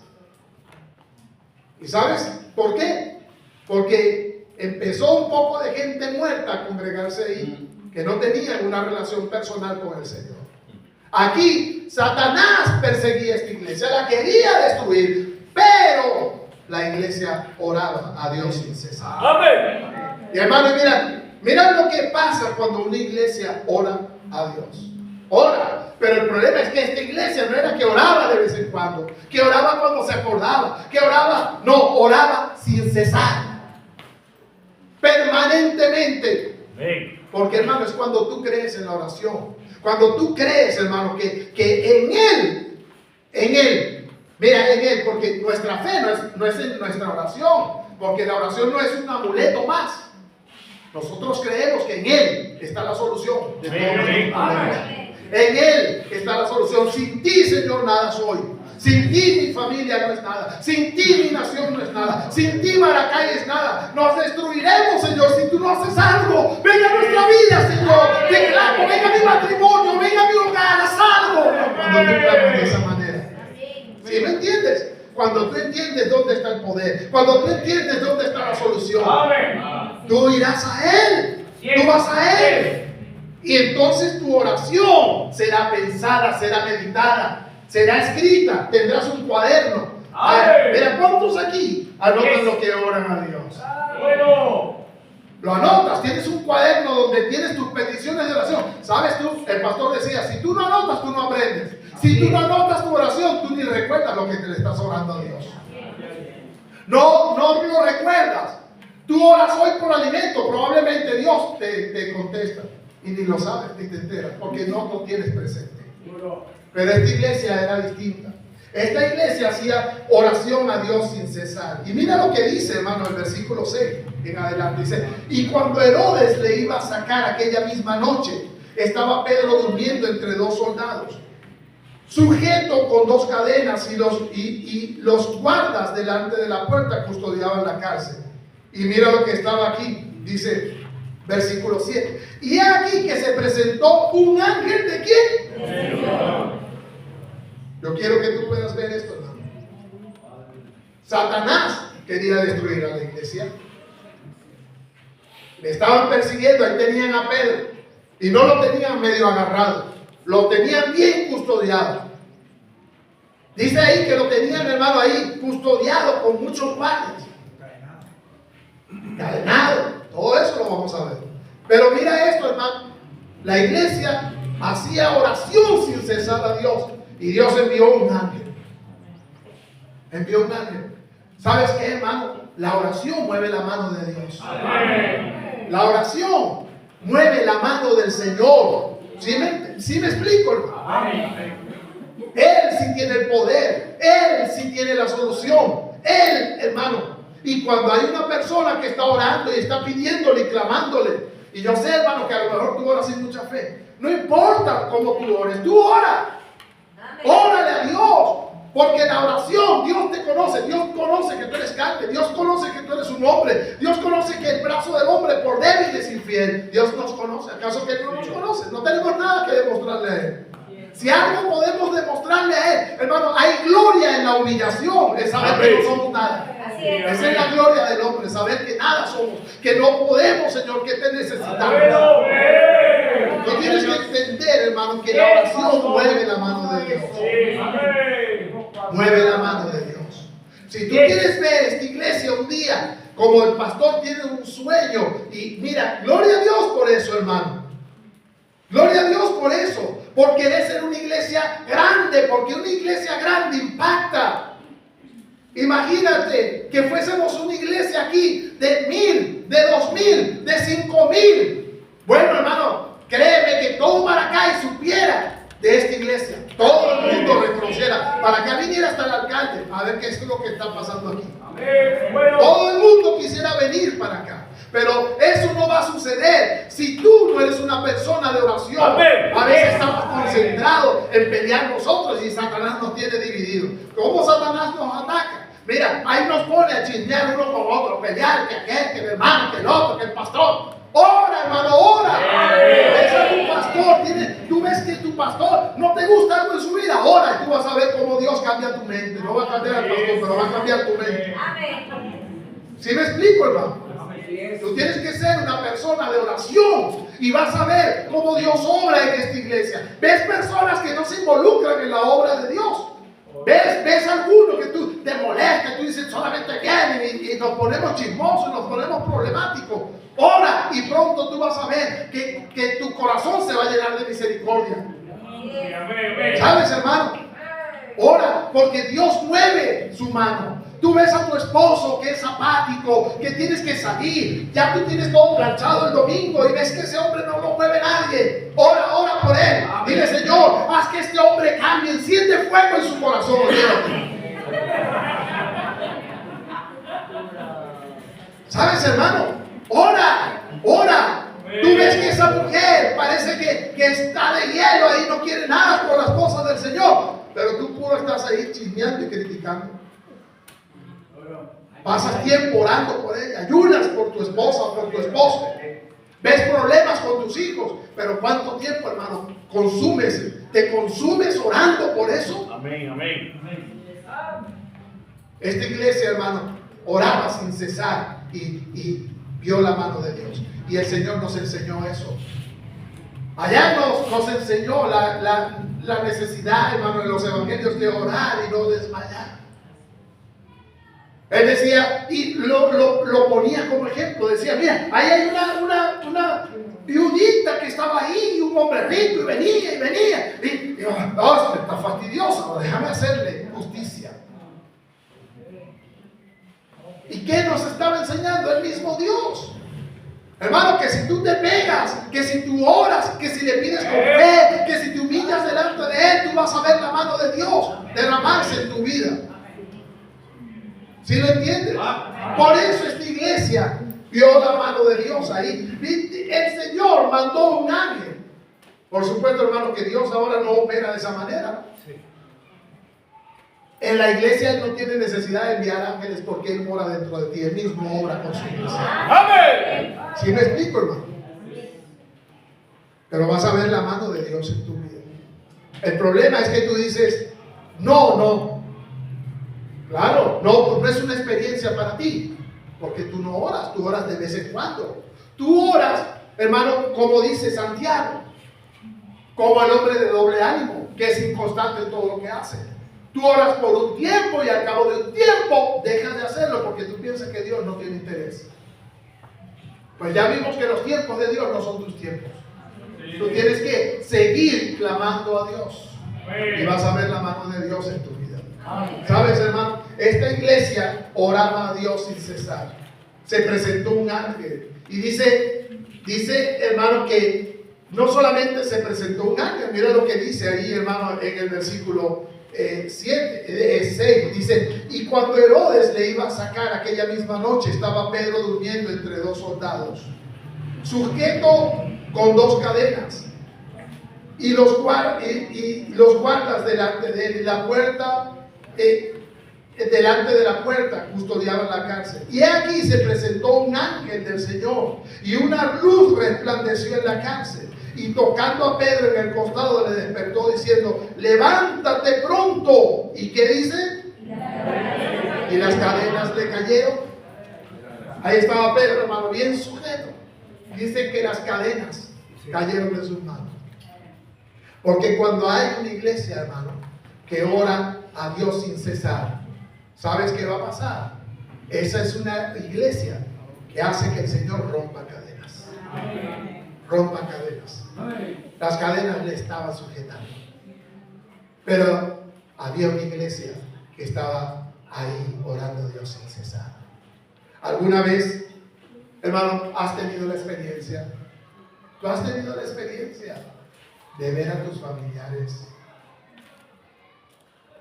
¿Y sabes por qué? Porque empezó un poco de gente muerta a congregarse ahí, que no tenían una relación personal con el Señor. Aquí Satanás perseguía esta iglesia, la quería destruir, pero la iglesia oraba a Dios sin cesar. Amén. Y hermano, mira lo que pasa cuando una iglesia ora a Dios. Ora, pero el problema es que esta iglesia no era que oraba de vez en cuando, que oraba cuando se acordaba, que oraba, no, oraba sin cesar, permanentemente. Porque, hermano, es cuando tú crees en la oración, cuando tú crees, hermano, que en Él, mira, en Él, porque nuestra fe no es en nuestra oración, porque la oración no es un amuleto más. Nosotros creemos que en Él está la solución de todos nuestros problemas. En Él está la solución. Sin ti, Señor, nada soy. Sin ti mi familia no es nada. Sin ti mi nación no es nada. Sin ti Maracay es nada. Nos destruiremos, Señor, si tú no haces algo. Venga a nuestra vida, Señor. Te clamo, venga a mi matrimonio, venga a mi hogar, haz algo. Cuando tú clamas de esa manera. ¿Sí me entiendes? Cuando tú entiendes dónde está el poder. Cuando tú entiendes dónde está la solución. Tú irás a Él. Tú vas a Él. Y entonces tu oración será pensada, será meditada, será escrita. Tendrás un cuaderno. Mira, ¿cuántos aquí anotan lo que oran a Dios? Bueno. Lo anotas, tienes un cuaderno donde tienes tus peticiones de oración. ¿Sabes tú? El pastor decía, si tú no anotas, tú no aprendes. Si tú no anotas tu oración, tú ni recuerdas lo que te le estás orando a Dios. No lo recuerdas. Tú oras hoy por alimento, probablemente Dios te contesta. Y ni lo sabes, ni te enteras, porque no lo tienes presente. Pero esta iglesia era distinta. Esta iglesia hacía oración a Dios sin cesar. Y mira lo que dice, hermano, el versículo 6 en adelante. Dice, y cuando Herodes le iba a sacar aquella misma noche, estaba Pedro durmiendo entre dos soldados, sujeto con dos cadenas, y los guardas delante de la puerta custodiaban la cárcel. Y mira lo que estaba aquí, dice versículo 7. Y aquí que se presentó un ángel de ¿quién? Yo quiero que tú puedas ver esto, hermano. Satanás quería destruir a la iglesia. Le estaban persiguiendo, ahí tenían a Pedro. Y no lo tenían medio agarrado, lo tenían bien custodiado. Dice ahí que lo tenían, hermano, ahí custodiado con muchos guardias. Cadenado. Todo eso lo vamos a ver. Pero mira esto, hermano. La iglesia hacía oración sin cesar a Dios. Y Dios envió un ángel. Envió un ángel. ¿Sabes qué, hermano? La oración mueve la mano de Dios. La oración mueve la mano del Señor. ¿Sí me explico, hermano? Él sí tiene el poder. Él sí tiene la solución. Él, hermano. Y cuando hay una persona que está orando y está pidiéndole y clamándole, y yo sé, hermano, que a lo mejor tú oras sin mucha fe, no importa cómo tú ores, tú ora. Órale a Dios, porque la oración, Dios te conoce, Dios conoce que tú eres carne, Dios conoce que tú eres un hombre, Dios conoce que el brazo del hombre por débil es infiel. Dios nos conoce. ¿Acaso que Él no nos conoce? No tenemos nada que demostrarle a Él. Si algo podemos demostrarle a Él, hermano, hay gloria en la humillación, es saber que no somos nada. Esa es la gloria del hombre, saber que nada somos, que no podemos, Señor, que te necesitamos. Tú tienes que entender, hermano, que la oración mueve la mano de Dios. Mueve la mano de Dios. Si tú quieres ver esta iglesia un día, como el pastor tiene un sueño, y mira, gloria a Dios por eso, hermano. Gloria a Dios por eso, porque debe ser una iglesia grande, porque una iglesia grande impacta. Imagínate que fuésemos una iglesia aquí de 1,000, de 2,000, de 5,000. Bueno, hermano, créeme que todo Maracay supiera de esta iglesia. Todo el mundo reconociera. Para que viniera hasta el alcalde a ver qué es lo que está pasando aquí. Todo el mundo quisiera venir para acá. Pero eso no va a suceder si tú no eres una persona de oración. Amén. A veces estamos concentrados en pelear nosotros y Satanás nos tiene divididos. ¿Cómo Satanás nos ataca? Mira, ahí nos pone a chismear uno con otro, pelear, que aquel, que el hermano, que el otro, que el pastor. Ora, hermano, ora. Ves a tu pastor, tú ves que tu pastor no te gusta algo en su vida. Ora y tú vas a ver cómo Dios cambia tu mente. No va a cambiar el pastor, pero va a cambiar tu mente. ¿Sí me explico, hermano? Tú tienes que ser una persona de oración y vas a ver cómo Dios obra en esta iglesia. Ves personas que no se involucran en la obra de Dios. Ves alguno que tú te molesta, tú dices solamente vienen y nos ponemos chismosos, nos ponemos problemáticos. Ora y pronto tú vas a ver que tu corazón se va a llenar de misericordia. ¿Sabes, hermano? Ora porque Dios mueve su mano. Tú ves a tu esposo que es apático, que tienes que salir, ya tú tienes todo planchado el domingo y ves que ese hombre no lo mueve nadie. Ora por él. Dile, Señor, haz que este hombre cambie, enciende fuego en su corazón. ¿Sabes, hermano? Ora. Tú ves que esa mujer parece que está de hielo ahí, no quiere nada con las cosas del Señor, pero tú puro estás ahí chismeando y criticando. Pasas tiempo orando por ella, ayunas por tu esposa o por tu esposo. Ves problemas con tus hijos, pero ¿cuánto tiempo, hermano, te consumes orando por eso? Amén. Esta iglesia, hermano, oraba sin cesar y vio la mano de Dios. Y el Señor nos enseñó eso. Allá nos enseñó la necesidad, hermano, en los evangelios de orar y no desmayar. Él decía, y lo ponía como ejemplo, decía, mira, ahí hay una viudita que estaba ahí, y un hombre rico, y venía, y está fastidioso, déjame hacerle justicia. ¿Y qué nos estaba enseñando el mismo Dios? Hermano, que si tú te pegas, que si tú oras, que si le pides con fe, que si te humillas delante de Él, tú vas a ver la mano de Dios derramarse en tu vida. ¿Sí lo entiendes? Por eso esta iglesia vio la mano de Dios ahí. El Señor mandó un ángel. Por supuesto, hermano, que Dios ahora no opera de esa manera. En la iglesia Él no tiene necesidad de enviar ángeles porque Él mora dentro de ti. Él mismo obra con su iglesia. Amén. ¿Sí me explico, hermano? Pero vas a ver la mano de Dios en tu vida. El problema es que tú dices, no. Claro, no es una experiencia para ti, porque tú no oras, tú oras de vez en cuando. Tú oras, hermano, como dice Santiago, como el hombre de doble ánimo, que es inconstante en todo lo que hace. Tú oras por un tiempo y al cabo de un tiempo dejas de hacerlo porque tú piensas que Dios no tiene interés. Pues ya vimos que los tiempos de Dios no son tus tiempos. Tú tienes que seguir clamando a Dios y vas a ver la mano de Dios en tu vida. ¿Sabes, hermano? Esta iglesia oraba a Dios sin cesar. Se presentó un ángel. Y dice, hermano, que no solamente se presentó un ángel. Mira lo que dice ahí, hermano, en el versículo 6. Dice, y cuando Herodes le iba a sacar aquella misma noche, estaba Pedro durmiendo entre dos soldados, sujeto con dos cadenas. Y los guardas delante de él y la puerta... delante de la puerta custodiaban la cárcel. Y aquí se presentó un ángel del Señor y una luz resplandeció en la cárcel, y tocando a Pedro en el costado le despertó diciendo, levántate pronto. ¿Y qué dice? Y las cadenas le cayeron. Ahí estaba Pedro, hermano, bien sujeto. Dice que las cadenas cayeron de sus manos. Porque cuando hay una iglesia, hermano, que ora a Dios sin cesar, ¿sabes qué va a pasar? Esa es una iglesia que hace que el Señor rompa cadenas. Rompa cadenas. Las cadenas le estaban sujetando. Pero había una iglesia que estaba ahí orando a Dios sin cesar. ¿Alguna vez, hermano, has tenido la experiencia? ¿Tú has tenido la experiencia de ver a tus familiares?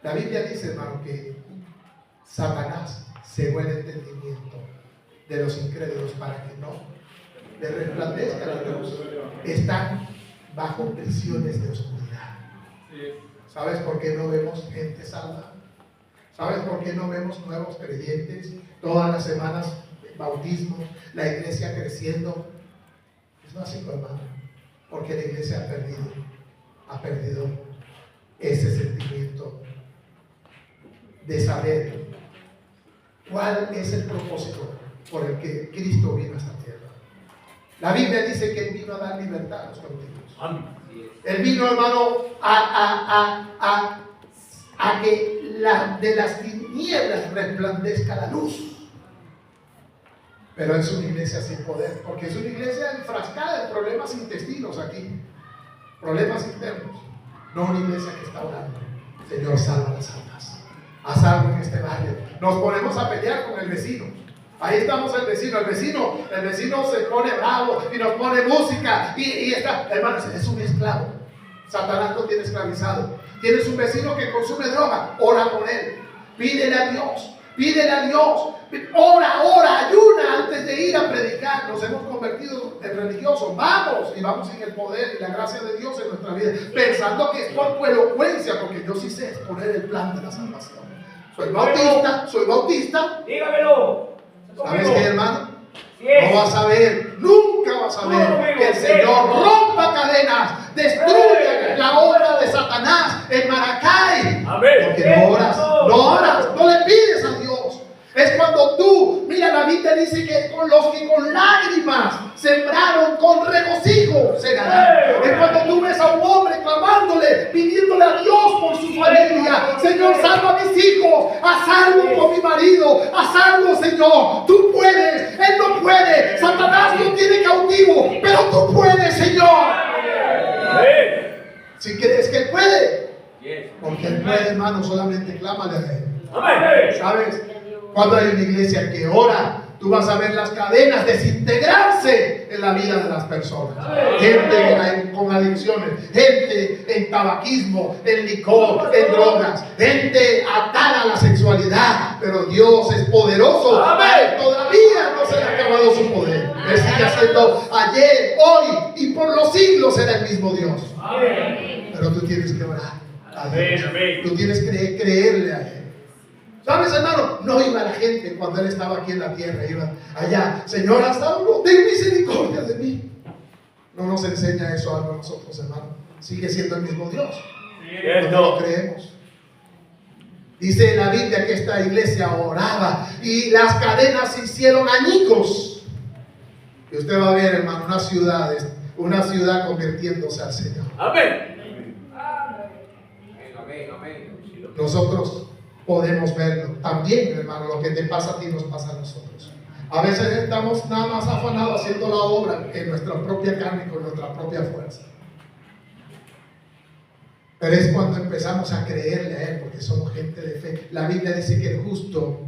La Biblia dice, hermano, que Satanás cegó el entendimiento de los incrédulos para que no le resplandezca la luz, están bajo prisiones de oscuridad. ¿Sabes por qué no vemos gente salva? ¿Sabes por qué no vemos nuevos creyentes? Todas las semanas, bautismo, la iglesia creciendo. Es básico, hermano, porque la iglesia ha perdido ese sentimiento de saber cuál es el propósito por el que Cristo vino a esta tierra. La Biblia dice que Él vino a dar libertad a los cautivos. Él vino, hermano, a que de las tinieblas resplandezca la luz. Pero es una iglesia sin poder, porque es una iglesia enfrascada en problemas intestinos aquí, problemas internos. No una iglesia que está orando: Señor, salva las almas, haz algo en este barrio. Nos ponemos a pelear con el vecino. Ahí estamos el vecino se pone bravo y nos pone música y está, hermanos, es un esclavo. Satanás lo tiene esclavizado. Tienes un vecino que consume droga, ora por él, pídele a Dios, ora, ayuna antes de ir a predicar. Nos hemos convertido en religiosos, vamos en el poder y la gracia de Dios en nuestra vida, pensando que es por tu elocuencia, porque yo sí sé exponer el plan de la salvación. Soy bautista. Dígamelo. ¿Sabes qué, hermano? No vas a ver, nunca vas a ver que el Señor rompa cadenas, destruya la obra de Satanás en Maracay. Porque no oras, no le pides a Dios. Es cuando tú, mira, la Biblia dice que con los que con lágrimas sembraron, con regocijo segarán. Es cuando tú ves a un hombre clamándole, pidiéndole a Dios por su familia: Señor, salva a mis hijos, haz algo con mi marido, haz algo, Señor. Tú puedes, él no puede, Satanás lo tiene cautivo, pero tú puedes, Señor. Si crees que él puede, porque él puede, hermano, solamente clámale a él. ¿Sabes? Cuando hay una iglesia que ora, tú vas a ver las cadenas desintegrarse en la vida de las personas. Gente con adicciones, gente en tabaquismo, en licor, en drogas, gente atada a la sexualidad. Pero Dios es poderoso. Amén. Todavía no se le ha acabado su poder. Él sigue haciendo ayer, hoy y por los siglos será el mismo Dios. Amén. Pero tú tienes que orar a Dios. Tú tienes que creerle a Él. ¿Sabes, hermano? No iba la gente cuando Él estaba aquí en la tierra, iba allá: Señor, haz algo, ten misericordia de mí. No nos enseña eso algo a nosotros, hermano. Sigue siendo el mismo Dios. No lo creemos. Dice en la Biblia que esta iglesia oraba y las cadenas se hicieron añicos. Y usted va a ver, hermano, una ciudad convirtiéndose al Señor. Amén. Nosotros podemos verlo. También, hermano, lo que te pasa a ti nos pasa a nosotros. A veces estamos nada más afanados haciendo la obra en nuestra propia carne, con nuestra propia fuerza. Pero es cuando empezamos a creerle a Él, porque somos gente de fe. La Biblia dice que el justo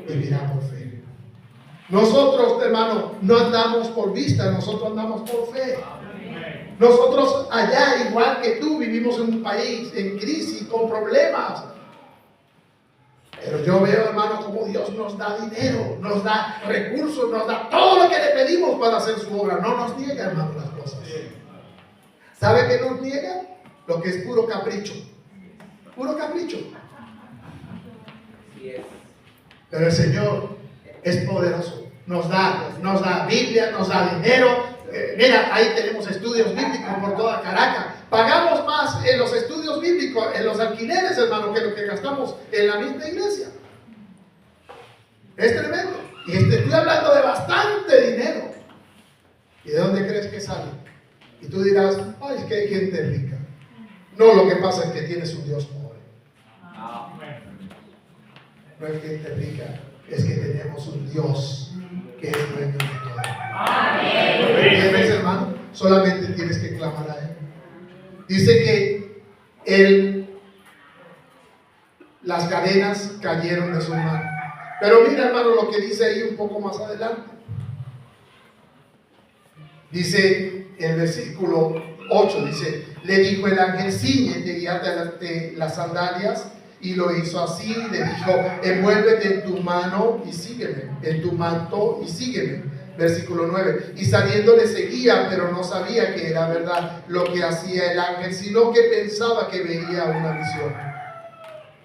vivirá por fe. Nosotros, hermano, no andamos por vista, nosotros andamos por fe. Nosotros allá, igual que tú, vivimos en un país en crisis, con problemas. Pero yo veo, hermano, como Dios nos da dinero, nos da recursos, nos da todo lo que le pedimos para hacer su obra. No nos niega, hermano, las cosas. ¿Sabe qué nos niega? Lo que es puro capricho. Puro capricho. Pero el Señor es poderoso. Nos da Biblia, nos da dinero. Mira, ahí tenemos estudios bíblicos por toda Caracas. Pagamos más en los estudios bíblicos, en los alquileres, hermano, que lo que gastamos en la misma iglesia. Es tremendo. Y estoy hablando de bastante dinero. ¿Y de dónde crees que sale? Y tú dirás: ay, es que hay gente rica. No, lo que pasa es que tienes un Dios pobre. No es gente rica, es que tenemos un Dios que es dueño de todo. ¿Entiendes, hermano? Solamente tienes que clamar a Él. Dice que las cadenas cayeron de su mano. Pero mira, hermano, lo que dice ahí un poco más adelante. Dice el versículo 8, dice: le dijo el ángel: cíñete y ate las sandalias. Y lo hizo así, le dijo: envuélvete en tu mano y sígueme, en tu manto y sígueme. Versículo 9. Y saliendo le seguía, pero no sabía que era verdad lo que hacía el ángel, sino que pensaba que veía una visión.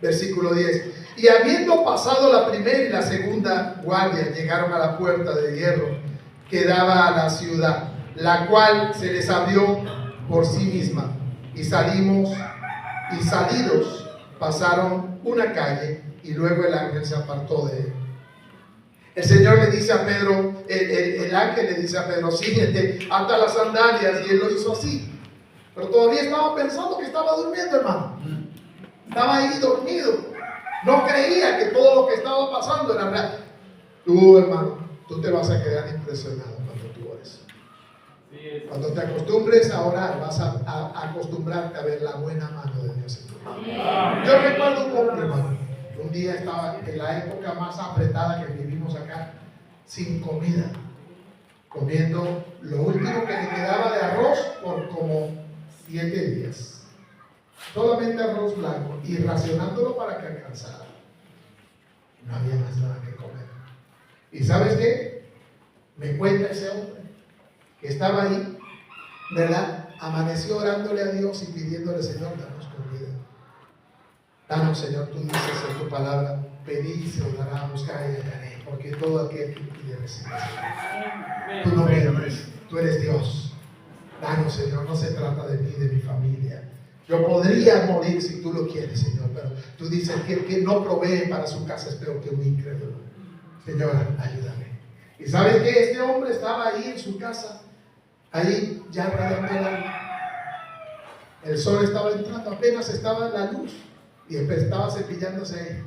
Versículo 10. Y habiendo pasado la primera y la segunda guardia, llegaron a la puerta de hierro que daba a la ciudad, la cual se les abrió por sí misma. Y salidos pasaron una calle, y luego el ángel se apartó de él. El Señor le dice a Pedro, el ángel le dice a Pedro, síguete, ata las sandalias, y él lo hizo así. Pero todavía estaba pensando que estaba durmiendo, hermano. Estaba ahí dormido. No creía que todo lo que estaba pasando era real. Tú, hermano, tú te vas a quedar impresionado cuando tú ores. Cuando te acostumbres a orar, vas a acostumbrarte a ver la buena mano de Dios en tu vida. Yo recuerdo un hombre, hermano. Un día estaba en la época más apretada que vivimos acá, sin comida, comiendo lo último que le quedaba de arroz por como 7 días. Solamente arroz blanco y racionándolo para que alcanzara. No había más nada que comer. ¿Y sabes qué? Me cuenta ese hombre que estaba ahí, ¿verdad? Amaneció orándole a Dios y pidiéndole, Señor, danos comida. Danos, Señor, tú dices en tu palabra, pedid y se os dará, buscar y hallaré, porque todo aquel que pide recibe. Tú no mientes, tú eres Dios. Danos, Señor, no se trata de mí, de mi familia. Yo podría morir si tú lo quieres, Señor, pero tú dices que el que no provee para su casa es peor que un incrédulo. Señor, ayúdame. Y sabes que este hombre estaba ahí en su casa, ahí ya radiando el alma. El sol estaba entrando, apenas estaba en la luz y estaba cepillándose ahí.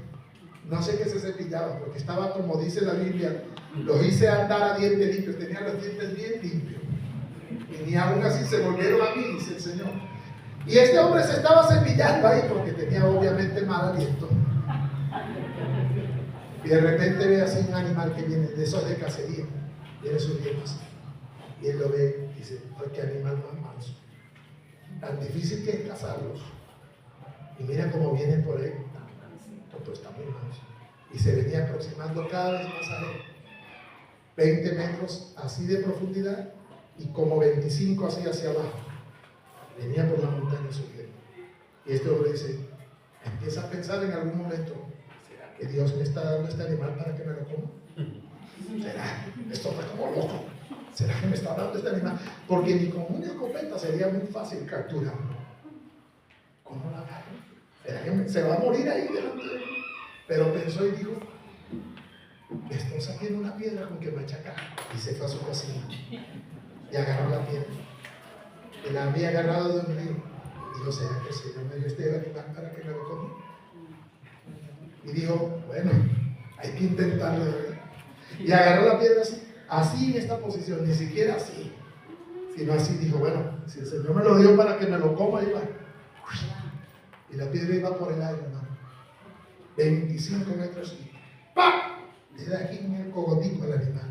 No sé qué se cepillaba, porque estaba, como dice la Biblia, los hice andar a dientes limpios, tenía los dientes bien limpios. Y ni aún así se volvieron a mí, dice el Señor. Y este hombre se estaba cepillando ahí porque tenía obviamente mal aliento. Y de repente ve así un animal que viene de esos de cacería, viene sus dientes. Y él lo ve y dice, qué animal más manso. Tan difícil que es cazarlos. Y mira cómo viene por él. Todo está muy manso. Y se venía aproximando cada vez más a él. 20 metros así de profundidad y como 25 así hacia abajo. Venía por la montaña subiendo. Y este hombre dice, empieza a pensar en algún momento, ¿será que Dios me está dando este animal para que me lo coma? ¿Será? Esto está como loco. ¿Será que me está dando este animal? Porque ni con una escopeta sería muy fácil capturarlo. ¿Cómo lo agarro? ¿Será que se va a morir ahí delante de mí? Pero pensó y dijo, estoy sacando una piedra con que machacar. Y se fue a su cocina y agarró la piedra. Y la había agarrado de un río. Dijo, ¿será que el Señor me dio este animal para que me lo coma? Y dijo, bueno, hay que intentarlo, ¿verdad? Y agarró la piedra así en esta posición, ni siquiera así, sino así. Dijo, bueno, si el Señor me lo dio para que me lo coma, iba. Y la piedra iba por el aire, hermano. 25 metros y ¡pam! Le da aquí en el cogotico al animal.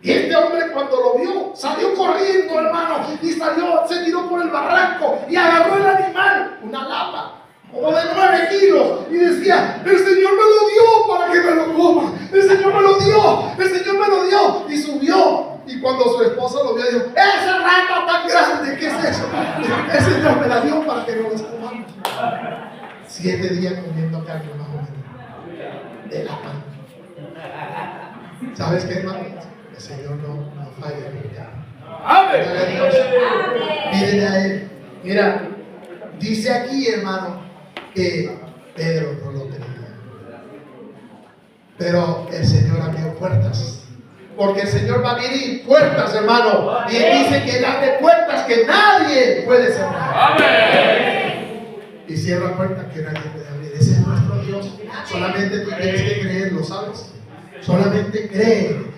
Y este hombre cuando lo vio, salió corriendo, hermano, y se tiró por el barranco y agarró el animal, una lapa, como de 9 kilos, y decía, el Señor me lo dio para que me lo coma, el Señor me lo dio, el Señor me lo dio, y subió. Y cuando su esposa lo vio, dijo, ¡esa rata tan grande! ¿Qué es eso? El Señor me la dio para que no las comamos. 7 días comiendo carne más o menos, de la pan. ¿Sabes qué, hermano? El Señor no falla nunca. ¡Amén! Pídele a Él. Mira, dice aquí, hermano, que Pedro no lo tenía. Pero el Señor abrió puertas. Porque el Señor va a abrir puertas, hermano. Y Él dice que Él abre puertas que nadie puede cerrar. ¡Amén! Y cierra puertas que nadie puede abrir. Ese es nuestro Dios. Solamente tú tienes que creerlo, ¿sabes? Solamente cree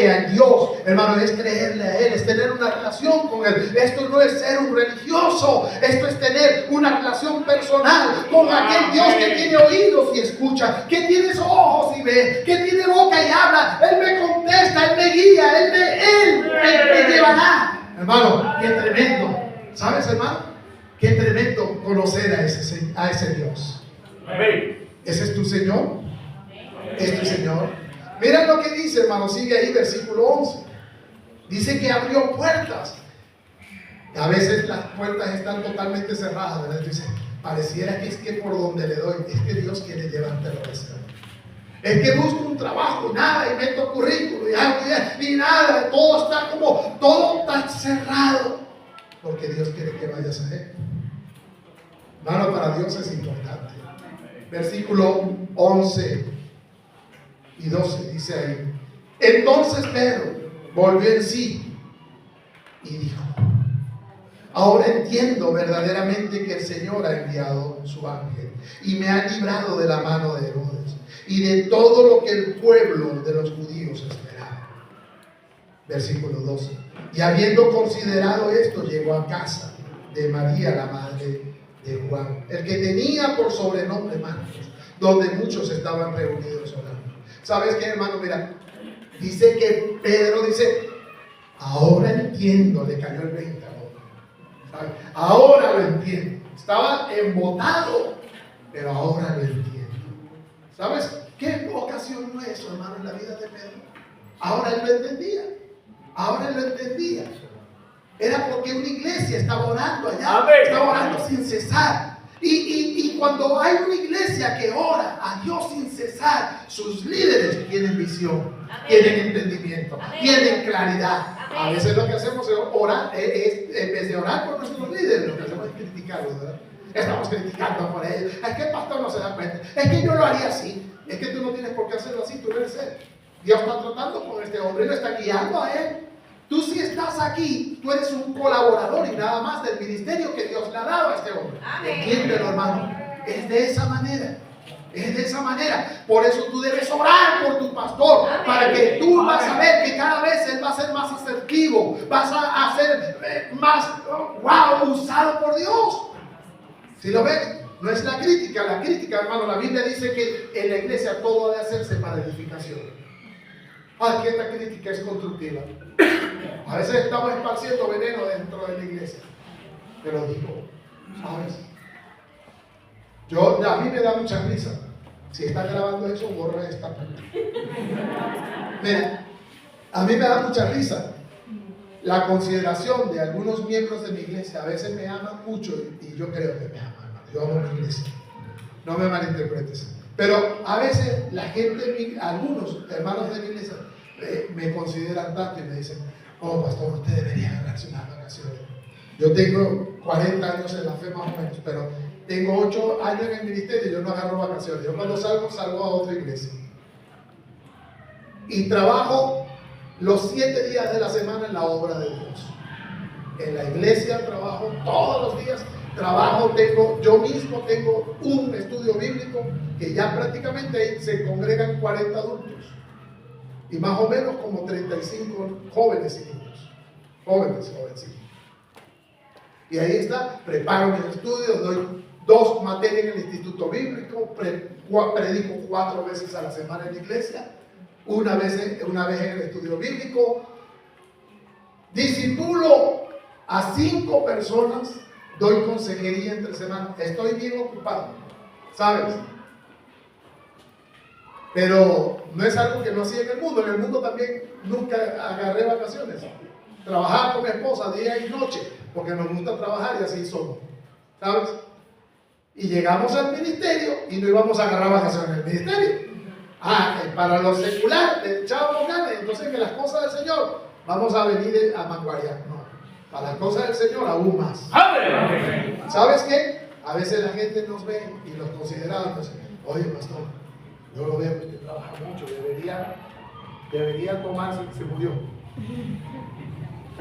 a Dios, hermano, es creerle a Él, es tener una relación con Él. Esto no es ser un religioso, esto es tener una relación personal con aquel Dios que tiene oídos y escucha, que tiene ojos y ve, que tiene boca y habla. Él me contesta, Él me guía, Él me llevará. Hermano, qué tremendo. ¿Sabes, hermano? Qué tremendo conocer a ese Dios. Ese es tu Señor, es tu Señor. Mira lo que dice, hermano, sigue ahí, versículo 11. Dice que abrió puertas. A veces las puertas están totalmente cerradas, ¿verdad? Dice, pareciera que es que por donde le doy, es que Dios quiere llevarte a la deseo. Es que busco un trabajo y nada, y meto currículo y nada, todo está cerrado. Porque Dios quiere que vayas a Él. Hermano, para Dios es importante. Versículo 11 y 12 dice ahí. Entonces Pedro volvió en sí y dijo: ahora entiendo verdaderamente que el Señor ha enviado su ángel y me ha librado de la mano de Herodes y de todo lo que el pueblo de los judíos esperaba. Versículo 12. Y habiendo considerado esto, llegó a casa de María, la madre de Juan, el que tenía por sobrenombre Marcos, donde muchos estaban reunidos orando. ¿Sabes qué, hermano? Mira, dice que Pedro dice: ahora entiendo, le cayó el 20 a otro. ¿Sabes? Ahora lo entiendo. Estaba embotado, pero ahora lo entiendo. ¿Sabes qué ocasión fue eso, hermano, en la vida de Pedro? Ahora él lo entendía. Ahora él lo entendía. Era porque una iglesia estaba orando allá. Amén. Estaba orando sin cesar. Y cuando hay una iglesia que ora a Dios sin cesar, sus líderes tienen visión, amén, tienen entendimiento, amén, tienen claridad. Amén. A veces lo que hacemos es orar, en vez de orar por nuestros líderes, lo que hacemos es criticarlos, ¿verdad? Estamos criticando por ellos. Es que el pastor no se da cuenta. Es que yo lo haría así. Es que tú no tienes por qué hacerlo así, tú eres él. Dios está tratando con este hombre y lo está guiando a él. Tú, si estás aquí, tú eres un colaborador y nada más del ministerio que Dios le ha dado a este hombre. Entiéndelo, hermano. Es de esa manera. Es de esa manera. Por eso tú debes orar por tu pastor. Amén. Para que tú vas a ver que cada vez él va a ser más asertivo. Vas a ser más usado por Dios. ¿Sí lo ves? No es la crítica. La crítica, hermano, la Biblia dice que en la iglesia todo debe hacerse para edificación. Que esta crítica es constructiva. A veces estamos esparciendo veneno dentro de la iglesia. Pero digo, ¿sabes? A mí me da mucha risa. Si estás grabando eso, borra esta parte. Mira, a mí me da mucha risa la consideración de algunos miembros de mi iglesia. A veces me aman mucho y yo creo que me aman. Yo amo mi iglesia. No me malinterpretes. Pero a veces la gente, algunos hermanos de mi iglesia, me consideran tanto y me dicen: oh, pastor, usted debería agarrarse unas vacaciones. Yo tengo 40 años en la fe más o menos, pero tengo 8 años en el ministerio y yo no agarro vacaciones. Yo cuando salgo a otra iglesia. Y trabajo los 7 días de la semana en la obra de Dios. En la iglesia trabajo todos los días. Yo mismo tengo un estudio bíblico que ya prácticamente ahí se congregan 40 adultos. Y más o menos como 35 jóvenes y niños. Jovencitos. Y ahí está, preparo mis estudios, doy 2 materias en el instituto bíblico, predico 4 veces a la semana en la iglesia, una vez en el estudio bíblico, discipulo a 5 personas, doy consejería entre semanas. Estoy bien ocupado, ¿sabes? Pero no es algo que no hacía en el mundo. En el mundo también nunca agarré vacaciones. Trabajaba con mi esposa día y noche, porque nos gusta trabajar y así somos, ¿sabes? Y llegamos al ministerio y no íbamos a agarrar vacaciones en el ministerio. Para lo secular, le echábamos ganas. Entonces, que las cosas del Señor, vamos a venir a manguarear. No, para las cosas del Señor aún más. ¡Amén! ¿Sabes qué? A veces la gente nos ve y los considera, entonces, oye, pastor, yo lo veo que trabaja mucho, debería tomarse, se murió.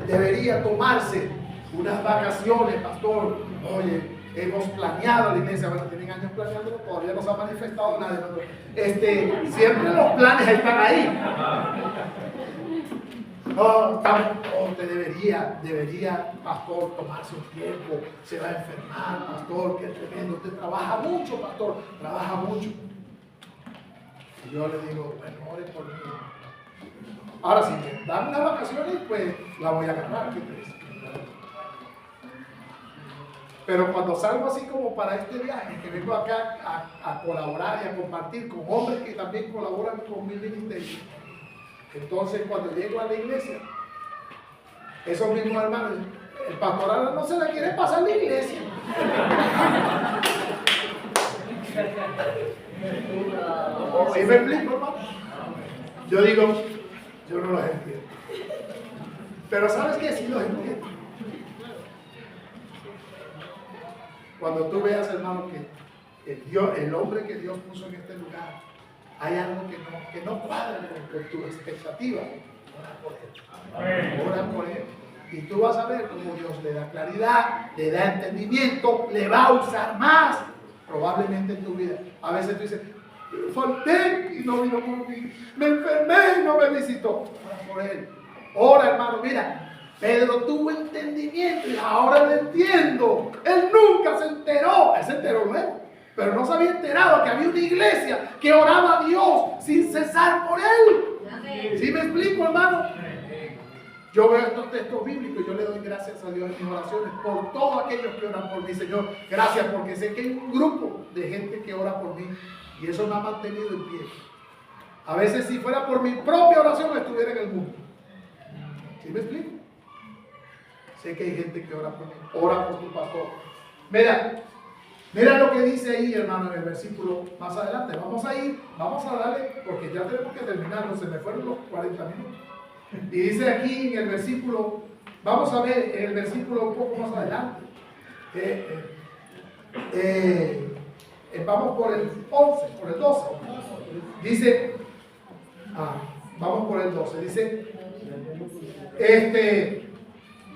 Debería tomarse unas vacaciones, pastor. Oye, hemos planeado la iglesia, bueno, tienen años planeándolo, todavía no se ha manifestado nadie. Siempre los planes están ahí. Usted debería, pastor, tomarse un tiempo, se va a enfermar, pastor, qué tremendo, usted trabaja mucho, pastor, trabaja mucho. Y yo le digo, bueno, ore por mí. Ahora, si me dan unas vacaciones, pues la voy a agarrar. ¿Qué crees? Pero cuando salgo así como para este viaje, que vengo acá a colaborar y a compartir con hombres que también colaboran con mi ministerio, entonces cuando llego a la iglesia, esos mismos hermanos, el pastoral no se la quiere pasar la iglesia. ¿Sí me explico, hermano? Yo digo, yo no los entiendo. Pero ¿sabes qué? Sí los entiendo. Cuando tú veas, hermano, que el hombre que Dios puso en este lugar, hay algo que no cuadra con tu expectativa, ora por él. Y tú vas a ver cómo Dios le da claridad, le da entendimiento, le va a usar más, probablemente en tu vida. A veces tú dices, falté y no vino por mí, me enfermé y no me visitó. Ora por él. Ora, hermano, mira. Pedro tuvo entendimiento y ahora lo entiendo. Él nunca se enteró. Él se enteró luego, pero no se había enterado que había una iglesia que oraba a Dios sin cesar por él. ¿Sí me explico, hermano? Yo veo estos textos bíblicos y yo le doy gracias a Dios en mis oraciones por todos aquellos que oran por mí, Señor. Gracias, porque sé que hay un grupo de gente que ora por mí y eso me ha mantenido en pie. A veces si fuera por mi propia oración estuviera en el mundo. ¿Sí me explico? Sé que hay gente que ora por mí, ora por tu pastor. Mira lo que dice ahí, hermano, en el versículo más adelante. Vamos a darle, porque ya tenemos que terminarlo, se me fueron los 40 minutos. Y dice aquí en el versículo, vamos a ver en el versículo un poco más adelante. Vamos por el 11, por el 12. Dice, vamos por el 12. Dice,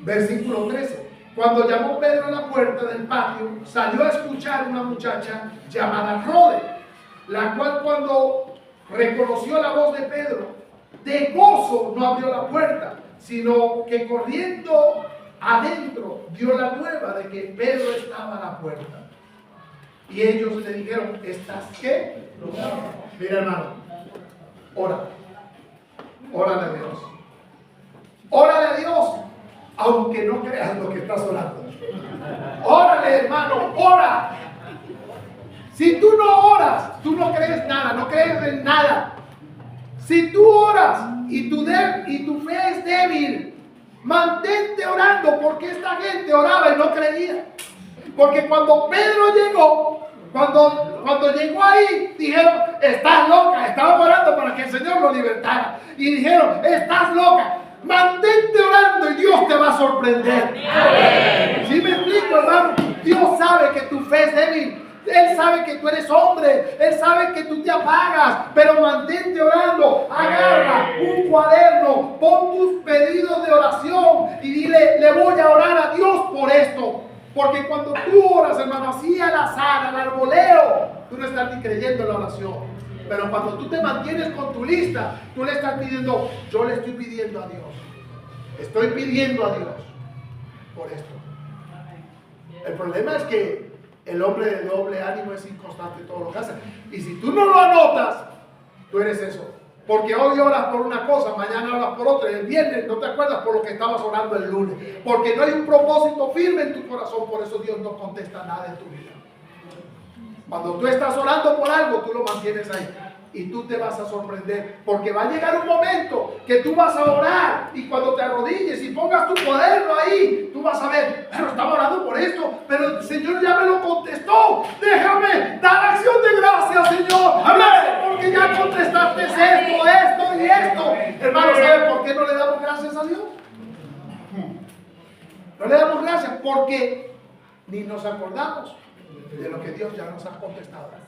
versículo 13. Cuando llamó Pedro a la puerta del patio, salió a escuchar una muchacha llamada Rode, la cual cuando reconoció la voz de Pedro, de gozo no abrió la puerta, sino que corriendo adentro dio la nueva de que Pedro estaba a la puerta. Y ellos le dijeron, ¿estás qué? Mira, hermano, órale a Dios. Órale a Dios, aunque no creas lo que estás orando. Órale, hermano, ora. Si tú no oras, tú no crees nada, no crees en nada. Si tú oras y tu fe es débil, mantente orando, porque esta gente oraba y no creía. Porque cuando Pedro llegó, cuando llegó ahí, dijeron, estás loca. Estaban orando para que el Señor lo libertara. Y dijeron, estás loca. Mantente orando y Dios te va a sorprender. ¿Sí me explico, hermano? Dios sabe que tu fe es débil. Él sabe que tú eres hombre. Él sabe que tú te apagas. Pero mantente orando. Agarra un cuaderno. Pon tus pedidos de oración. Y dile, le voy a orar a Dios por esto. Porque cuando tú oras, hermano, así al azar, al arboleo, tú no estás ni creyendo en la oración. Pero cuando tú te mantienes con tu lista, tú le estás pidiendo, yo le estoy pidiendo a Dios. Estoy pidiendo a Dios por esto. El problema es que el hombre de doble ánimo es inconstante en todo lo que hace. Y si tú no lo anotas, tú eres eso. Porque hoy oras por una cosa, mañana oras por otra, y el viernes no te acuerdas por lo que estabas orando el lunes. Porque no hay un propósito firme en tu corazón, por eso Dios no contesta nada en tu vida. Cuando tú estás orando por algo, tú lo mantienes ahí. Y tú te vas a sorprender, porque va a llegar un momento que tú vas a orar y cuando te arrodilles y pongas tu cuaderno ahí, tú vas a ver, pero estaba orando por esto, pero el Señor ya me lo contestó. Déjame dar acción de gracias, Señor. Amén. Porque ya contestaste esto y esto. Hermano, ¿sabe por qué no le damos gracias a Dios? No le damos gracias porque ni nos acordamos de lo que Dios ya nos ha contestado.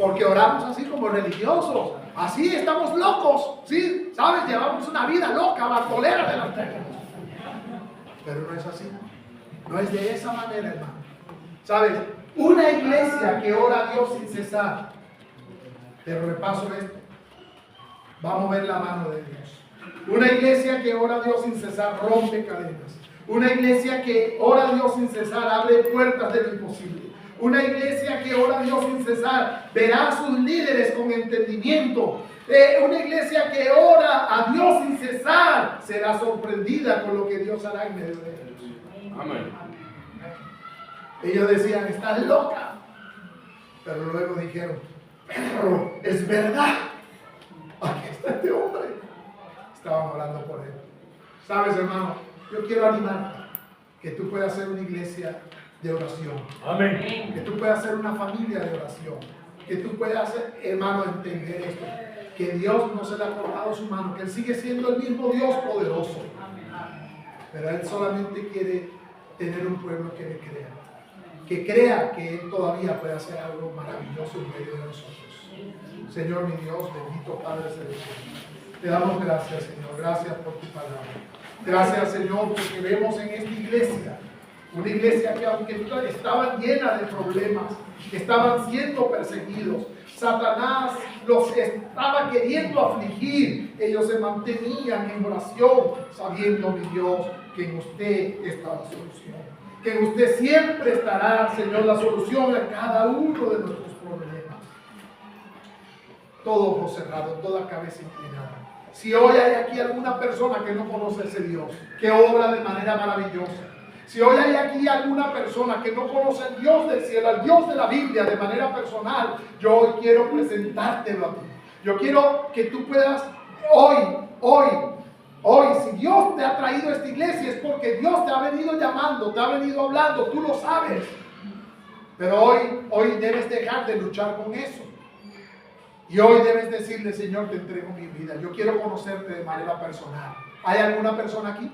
Porque oramos así como religiosos, así estamos locos, ¿sí? ¿Sabes? Llevamos una vida loca, bartolera de las tierras. Pero no es así, no es de esa manera, hermano. ¿Sabes? Una iglesia que ora a Dios sin cesar, pero repaso esto, vamos a ver la mano de Dios. Una iglesia que ora a Dios sin cesar rompe cadenas. Una iglesia que ora a Dios sin cesar abre puertas de lo imposible. Una iglesia que ora a Dios sin cesar verá a sus líderes con entendimiento. Una iglesia que ora a Dios sin cesar será sorprendida con lo que Dios hará en medio de ellos. Amén. Ellos decían, estás loca. Pero luego dijeron, pero es verdad. Aquí está este hombre. Estaban orando por él. Sabes, hermano, yo quiero animarte que tú puedas ser una iglesia de oración. Amén. Que tú puedas ser una familia de oración. Que tú puedas, hermano, entender esto. Que Dios no se le ha cortado su mano. Que Él sigue siendo el mismo Dios poderoso. Pero Él solamente quiere tener un pueblo que le crea. Que crea que Él todavía puede hacer algo maravilloso en medio de nosotros. Señor, mi Dios, bendito Padre Celestial. Te damos gracias, Señor. Gracias por tu palabra. Gracias, Señor, porque vemos en esta iglesia, una iglesia que aunque estaban llena de problemas, que estaban siendo perseguidos, Satanás los estaba queriendo afligir, ellos se mantenían en oración, sabiendo, mi Dios, que en usted está la solución. Que en usted siempre estará, Señor, la solución a cada uno de nuestros problemas. Todo ojo cerrado, toda cabeza inclinada. Si hoy hay aquí alguna persona que no conoce a ese Dios, que obra de manera maravillosa. Si hoy hay aquí alguna persona que no conoce al Dios del cielo, al Dios de la Biblia de manera personal, yo hoy quiero presentártelo a ti. Yo quiero que tú puedas hoy, si Dios te ha traído a esta iglesia es porque Dios te ha venido llamando, te ha venido hablando, tú lo sabes. Pero hoy debes dejar de luchar con eso. Y hoy debes decirle, Señor, te entrego mi vida. Yo quiero conocerte de manera personal. ¿Hay alguna persona aquí?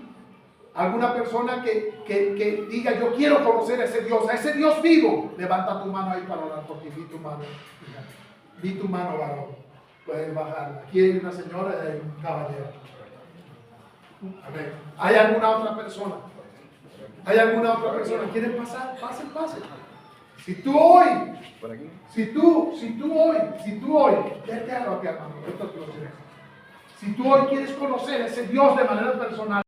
¿Alguna persona que diga, yo quiero conocer a ese Dios vivo? Levanta tu mano ahí para orar por ti. Vi tu mano. Vi tu mano, varón. Puedes bajarla. Aquí hay una señora y hay un caballero. Amén. ¿Hay alguna otra persona? ¿Hay alguna otra persona? ¿Quieren pasar? Pasen. Si tú hoy, vete a lo que hermano, si tú hoy quieres conocer a ese Dios de manera personal,